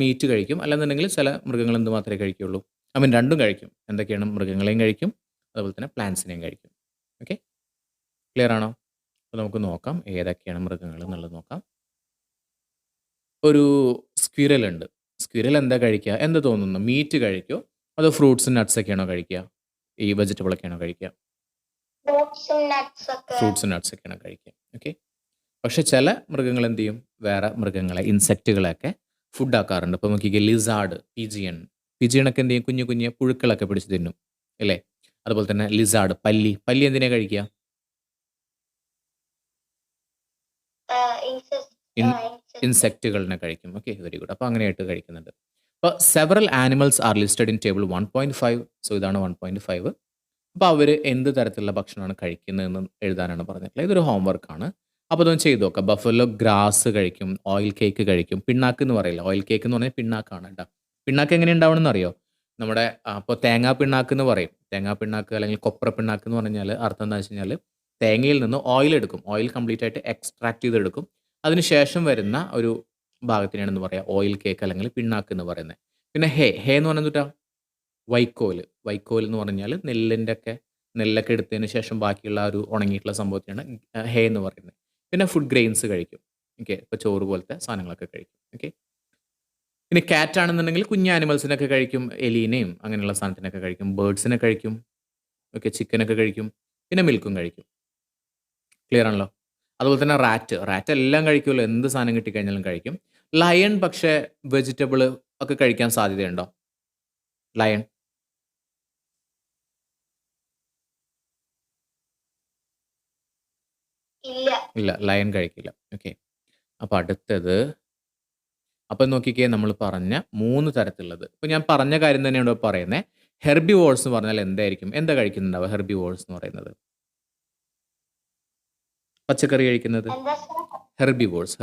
മീറ്റ് കഴിക്കും. അല്ലെന്നുണ്ടെങ്കിൽ ചില മൃഗങ്ങൾ എന്ത് മാത്രമേ കഴിക്കുള്ളൂ? രണ്ടും കഴിക്കും. എന്തൊക്കെയാണ്? മൃഗങ്ങളെയും കഴിക്കും, അതുപോലെ തന്നെ പ്ലാന്റ്സിനെയും കഴിക്കും. ഓക്കെ, ക്ലിയർ ആണോ? അപ്പോൾ നമുക്ക് നോക്കാം ഏതൊക്കെയാണ് മൃഗങ്ങൾ എന്നുള്ളത് നോക്കാം. ഒരു സ്ക്വിറൽ ഉണ്ട്. സ്ക്വിറൽ എന്താ കഴിക്കുക? എന്ത് തോന്നുന്നു? മീറ്റ് കഴിക്കുമോ അതോ ഫ്രൂട്ട്സും നട്ട്സ് ഒക്കെയാണോ കഴിക്കുക? ഈ വെജിറ്റബിൾ ഒക്കെയാണോ കഴിക്കുക? ഫ്രൂട്ട്സും നട്ട്സ് ഒക്കെ. ഫ്രൂട്ട്സും നട്ട്സ് ഒക്കെയാണ് കഴിക്കുക. ഓക്കെ. പക്ഷെ ചില മൃഗങ്ങൾ എന്ത് ചെയ്യും? വേറെ മൃഗങ്ങളെ, ഇൻസെക്റ്റുകളെയൊക്കെ ഫുഡ് ആക്കാറുണ്ട്. ഇപ്പോൾ നോക്കിക്കുക, ലിസാർഡ്, പിജിയണൊക്കെ എന്ത് ചെയ്യും? കുഞ്ഞു കുഞ്ഞു പുഴുക്കളൊക്കെ പിടിച്ച് തിന്നും അല്ലേ? അതുപോലെ തന്നെ ലിസാർഡ്, പല്ലി എന്തിനാ കഴിക്കുക? ഇൻസെക്റ്റുകളിനെ കഴിക്കും. Okay, very good. അപ്പോൾ അങ്ങനെയായിട്ട് കഴിക്കുന്നുണ്ട്. അപ്പോൾ several animals are listed in table 1.5. So ഇതാണ് 1.5. അപ്പോൾ അവർ എന്ത് തരത്തിലുള്ള ഭക്ഷണമാണ് കഴിക്കുന്നതെന്ന് എഴുതാനാണ് പറഞ്ഞിട്ടുള്ളത്. ഇതൊരു ഹോംവർക്കാണ്. അപ്പോൾ അതൊന്ന് ചെയ്ത് നോക്കാം. ബഫല്ലോ ഗ്രാസ് കഴിക്കും, ഓയിൽ കേക്ക് കഴിക്കും. പിണ്ണാക്ക് എന്ന് പറയില്ല, ഓയിൽ കേക്ക് എന്ന് പറഞ്ഞാൽ പിണ്ണാക്കാണ് കേട്ടോ. പിണ്ണാക്ക് എങ്ങനെ ഉണ്ടാവണമെന്ന് അറിയോ? നമ്മുടെ അപ്പോൾ തേങ്ങാ പിണ്ണാക്ക് എന്ന് പറയും. തേങ്ങാ പിണ്ണാക്ക് അല്ലെങ്കിൽ കൊപ്ര പിണ്ണാക്ക് എന്ന് പറഞ്ഞാൽ അർത്ഥം എന്താ വെച്ച് കഴിഞ്ഞാൽ തേങ്ങയിൽ നിന്ന് ഓയിൽ എടുക്കും. ഓയിൽ കംപ്ലീറ്റ് ആയിട്ട് എക്സ്ട്രാക്ട് ചെയ്തെടുക്കും. അതിനുശേഷം വരുന്ന ഒരു ഭാഗത്തിനാണ് എന്ന് പറയുക ഓയിൽ കേക്ക് അല്ലെങ്കിൽ പിണ്ണാക്ക് എന്ന് പറയുന്നത്. പിന്നെ ഹേ എന്ന് പറഞ്ഞാൽ എന്തുട്ടാ? വൈക്കോൽ എന്ന് പറഞ്ഞാൽ നെല്ലൊക്കെ എടുത്തതിന് ശേഷം ബാക്കിയുള്ള ആ ഒരു ഉണങ്ങിയിട്ടുള്ള സംഭവത്തിനാണ് ഹേ എന്ന് പറയുന്നത്. പിന്നെ ഫുഡ് ഗ്രെയിൻസ് കഴിക്കും. ഓക്കെ, ഇപ്പോൾ ചോറ് പോലത്തെ സാധനങ്ങളൊക്കെ കഴിക്കും. ഓക്കെ. പിന്നെ കാറ്റ് ആണെന്നുണ്ടെങ്കിൽ കുഞ്ഞു ആനിമൽസിനൊക്കെ കഴിക്കും, എലീനെയും അങ്ങനെയുള്ള സാധനത്തിനൊക്കെ കഴിക്കും, ബേർഡ്സിനെ കഴിക്കും. ഓക്കെ, ചിക്കനൊക്കെ കഴിക്കും, പിന്നെ മിൽക്കും കഴിക്കും. ക്ലിയർ ആണല്ലോ? അതുപോലെ തന്നെ റാറ്റ് എല്ലാം കഴിക്കുമല്ലോ, എന്ത് സാധനം കിട്ടിക്കഴിഞ്ഞാലും കഴിക്കും. ലയൺ പക്ഷേ വെജിറ്റബിൾ ഒക്കെ കഴിക്കാൻ സാധ്യതയുണ്ടോ? ലയൺ ഇല്ല, ലയൺ കഴിക്കില്ല. ഓക്കെ. അപ്പോൾ അടുത്തത്, അപ്പം നോക്കിക്കേ, നമ്മൾ പറഞ്ഞ 3 തരത്തിലുള്ളത്. ഇപ്പോൾ ഞാൻ പറഞ്ഞ കാര്യം തന്നെയാണ് ഇവിടെ പറയുന്നത്. ഹെർബിവോഴ്സ് എന്ന് പറഞ്ഞാൽ എന്തായിരിക്കും? എന്താ കഴിക്കുന്നുണ്ടാവുക ഹെർബിവോഴ്സ് എന്ന് പറയുന്നത്? പച്ചക്കറി കഴിക്കുന്നത് ഹെർബിവോഴ്സ്.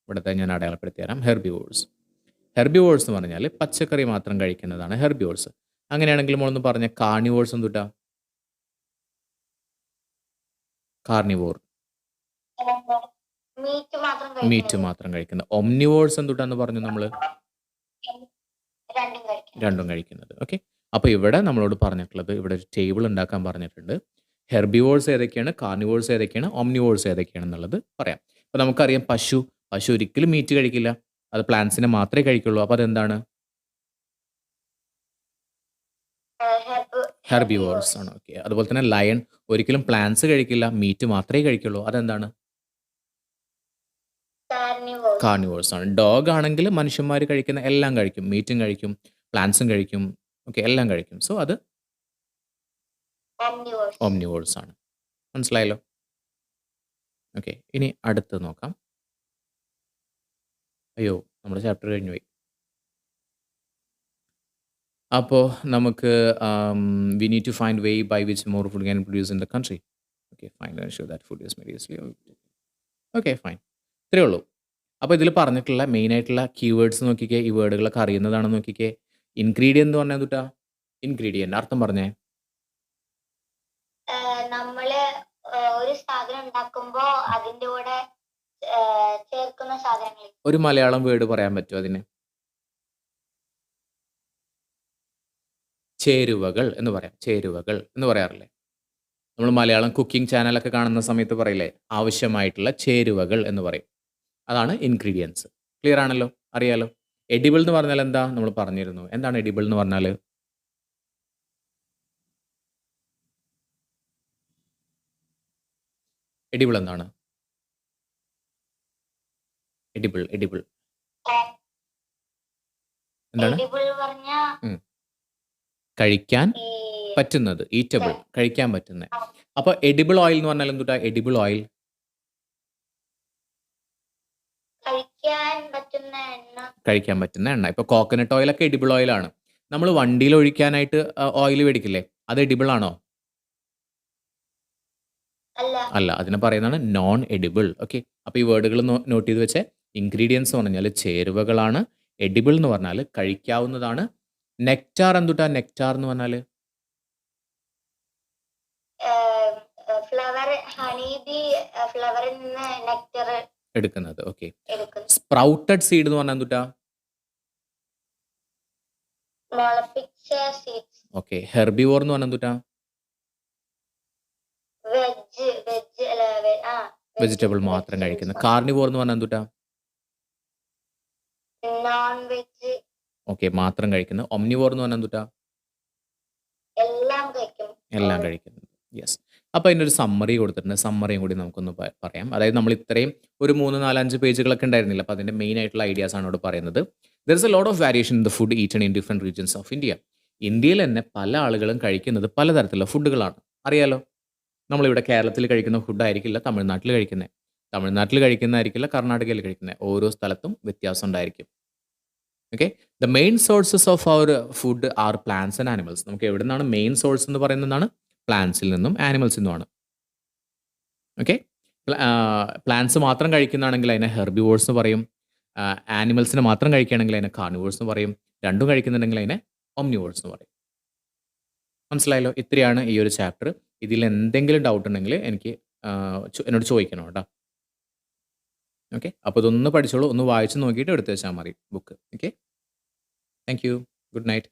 ഇവിടുത്തെ ഞാൻ അടയാളപ്പെടുത്തി തരാം. ഹെർബിവോഴ്സ് എന്ന് പറഞ്ഞാൽ പച്ചക്കറി മാത്രം കഴിക്കുന്നതാണ് ഹെർബിവോഴ്സ്. അങ്ങനെയാണെങ്കിൽ നമ്മളൊന്ന് പറഞ്ഞ കാർണിവോഴ്സ് എന്തുട്ടാ? കാർണിവോർ, മീറ്റ് മാത്രം കഴിക്കുന്നത്. ഒംനിവോഴ്സ് എന്തുട്ടാന്ന് പറഞ്ഞു നമ്മൾ? രണ്ടും കഴിക്കുന്നത്. ഓക്കെ. അപ്പോൾ ഇവിടെ നമ്മളോട് പറഞ്ഞിട്ടുള്ളത്, ഇവിടെ ഒരു ടേബിൾ ഉണ്ടാക്കാൻ പറഞ്ഞിട്ടുണ്ട്. ഹെർബിവോഴ്സ് ഏതൊക്കെയാണ്, കാർണിവോഴ്സ് ഏതൊക്കെയാണ്, ഒംനിവോഴ്സ് ഏതൊക്കെയാണെന്നുള്ളത് പറയാം. അപ്പോൾ നമുക്കറിയാം പശു ഒരിക്കലും മീറ്റ് കഴിക്കില്ല, അത് പ്ലാന്റ്സിനെ മാത്രമേ കഴിക്കുള്ളൂ. അപ്പോൾ അതെന്താണ്? ഹെർബിവോഴ്സ് ആണ്. ഓക്കെ. അതുപോലെ തന്നെ ലയൺ ഒരിക്കലും പ്ലാന്റ്സ് കഴിക്കില്ല, മീറ്റ് മാത്രമേ കഴിക്കുള്ളൂ. അതെന്താണ്? കാർണിവോഴ്സ് ആണ്. ഡോഗ് ആണെങ്കിൽ മനുഷ്യന്മാർ കഴിക്കുന്ന എല്ലാം കഴിക്കും, മീറ്റും കഴിക്കും, പ്ലാന്റ്സും കഴിക്കും. ഓക്കെ, എല്ലാം കഴിക്കും. സോ അത് ഓംനിവോഴ്സ് ആണ്. മനസ്സിലായല്ലോ? ഓക്കെ, ഇനി അടുത്ത് നോക്കാം. അയ്യോ, നമ്മുടെ ചാപ്റ്റർ കഴിഞ്ഞു പോയി. അപ്പോൾ നമുക്ക് we need to find way by which more food can produce in the country. Okay, fine. Sure that food is merely. Okay, fine. ഇത്രയേ ഉള്ളൂ. അപ്പോൾ ഇതിൽ പറഞ്ഞിട്ടുള്ള മെയിനായിട്ടുള്ള കീവേഡ്സ് നോക്കിക്കേ, ഈ വേർഡുകളൊക്കെ അറിയുന്നതാണെന്ന് നോക്കിക്കേ. ഇൻഗ്രീഡിയൻ്റ് എന്ന് പറഞ്ഞാൽ എന്തുട്ടാ? ഇൻഗ്രീഡിയൻ്റ് അർത്ഥം പറഞ്ഞേ. നമ്മള് ഒരു സാധനം ഉണ്ടാക്കുമ്പോ അതിന്റെ കൂടെ ചേർക്കുന്ന സാധനങ്ങൾ. ഒരു മലയാളം വേർഡ് പറയാൻ പറ്റുമോ അതിന്? ചേരുവകൾ എന്ന് പറയാം. ചേരുവകൾ എന്ന് പറയാറില്ലേ? നമ്മൾ മലയാളം കുക്കിംഗ് ചാനലൊക്കെ കാണുന്ന സമയത്ത് പറയില്ലേ, ആവശ്യമായിട്ടുള്ള ചേരുവകൾ എന്ന് പറയും. അതാണ് ഇൻഗ്രീഡിയൻസ്. ക്ലിയർ ആണല്ലോ? അറിയാലോ? എഡിബിൾ എന്ന് പറഞ്ഞാൽ എന്താ? നമ്മൾ പറഞ്ഞിരുന്നു. എന്താണ് എഡിബിൾ എന്ന് പറഞ്ഞാൽ? എഡിബിൾ എന്താണ്? എഡിബിൾ എന്താണ്? കഴിക്കാൻ പറ്റുന്നത്, ഈറ്റബിൾ, കഴിക്കാൻ പറ്റുന്നത്. അപ്പോൾ എഡിബിൾ ഓയിൽ എന്ന് പറഞ്ഞാൽ എന്തുട്ടാ? എഡിബിൾ ഓയിൽ കഴിക്കാൻ പറ്റുന്ന എണ്ണ. ഇപ്പോൾ കോക്കനട്ട് ഓയിലൊക്കെ എഡിബിൾ ഓയിലാണ്. നമ്മൾ വണ്ടിയിൽ ഒഴിക്കാനായിട്ട് ഓയിൽ മേടിക്കില്ലേ, അത് എഡിബിൾ ആണോ? അല്ല, അതിനെ പറയുന്നതാണ് നോൺ എഡിബിൾ. ഓക്കെ, അപ്പോൾ ഈ വേർഡുകൾ നോട്ട് ചെയ്ത് വെച്ചേ. ഇൻഗ്രീഡിയൻസ് എന്ന് പറഞ്ഞാൽ ചേരുവകളാണ്. എഡിബിൾ എന്ന് പറഞ്ഞാൽ കഴിക്കാവുന്നതാണ്. നെക്ടാർ എന്തുട്ടാ? നെക്ടാർ എന്ന് പറഞ്ഞാൽ ഫ്ലവർ, ഹണി ബി ഫ്ലവറിൽ നിന്ന് നെക്ടർ എടുക്കുന്നത്. ഓക്കെ, എടുക്കുന്നു. സ്പ്രൗട്ടഡ് സീഡ് എന്ന് പറഞ്ഞാൽ എന്തുട്ടാ? മുളപ്പിച്ച സീഡ്സ്. ഓക്കെ, ഹെർബിവോർ എന്ന് പറഞ്ഞാൽ എന്തുട്ടാ? വെജിറ്റബിൾ മാത്രം കഴിക്കുന്നത്. കാർണിവോർ എന്ന് പറഞ്ഞാൽ എന്തുട്ടാ? Non veg. ഓക്കെ, മാത്രം കഴിക്കുന്നത്. ഒംനിവോർ എന്ന് പറഞ്ഞാൽ എന്തുട്ടാ? എല്ലാം കഴിക്കുന്നത്. യെസ്. അപ്പോൾ അതിനൊരു സമ്മറി കൊടുത്തിട്ടുണ്ട്. സമ്മറിയും കൂടി നമുക്കൊന്ന് പറയാം. അതായത് നമ്മൾ ഇത്രയും ഒരു 3, 4, 5 പേജുകളൊക്കെ ഉണ്ടായിരുന്നില്ല. അപ്പോൾ അതിൻ്റെ മെയിൻ ആയിട്ടുള്ള ഐഡിയാസ് ആണ് ഇവിടെ പറയുന്നത്. There is a lot of variation in the food eaten in different regions of India. ഇന്ത്യയിൽ തന്നെ പല ആളുകളും കഴിക്കുന്നത് പലതരത്തിലുള്ള ഫുഡുകളാണ്. അറിയാലോ, നമ്മളിവിടെ കേരളത്തിൽ കഴിക്കുന്ന ഫുഡായിരിക്കില്ല തമിഴ്നാട്ടിൽ കഴിക്കുന്നത്. തമിഴ്നാട്ടിൽ കഴിക്കുന്നതായിരിക്കില്ല കർണാടകയിൽ കഴിക്കുന്നത്. ഓരോ സ്ഥലത്തും വ്യത്യാസം ഉണ്ടായിരിക്കും. Okay, the main sources of our food are plants and animals. നമുക്ക് എവിടെ നിന്നാണ് മെയിൻ സോഴ്സ് എന്ന് പറയുന്നതാണ്? പ്ലാന്റ്സിൽ നിന്നും ആനിമൽസിൽ നിന്നുമാണ്. ഓക്കെ, പ്ലാന്റ്സ് മാത്രം കഴിക്കുന്നതാണെങ്കിൽ അതിനെ ഹെർബിവോഴ്സ് എന്ന് പറയും. ആനിമൽസിനെ മാത്രം കഴിക്കുകയാണെങ്കിൽ അതിനെ കാർണിവോഴ്സ് എന്ന് പറയും. രണ്ടും കഴിക്കുന്നുണ്ടെങ്കിൽ അതിനെ ഒംനിവോഴ്സ് എന്ന് പറയും. മനസ്സിലായല്ലോ? ഇത്രയാണ് ഈ ഒരു ചാപ്റ്റർ. ഇതിൽ എന്തെങ്കിലും ഡൗട്ട് ഉണ്ടെങ്കിൽ എന്നോട് ചോദിക്കണം കേട്ടോ. ഓക്കെ, അപ്പോൾ ഇതൊന്ന് പഠിച്ചോളൂ. ഒന്ന് വായിച്ച് നോക്കിയിട്ട് എടുത്ത് വെച്ചാൽ മതി book. Okay, thank you. Good night.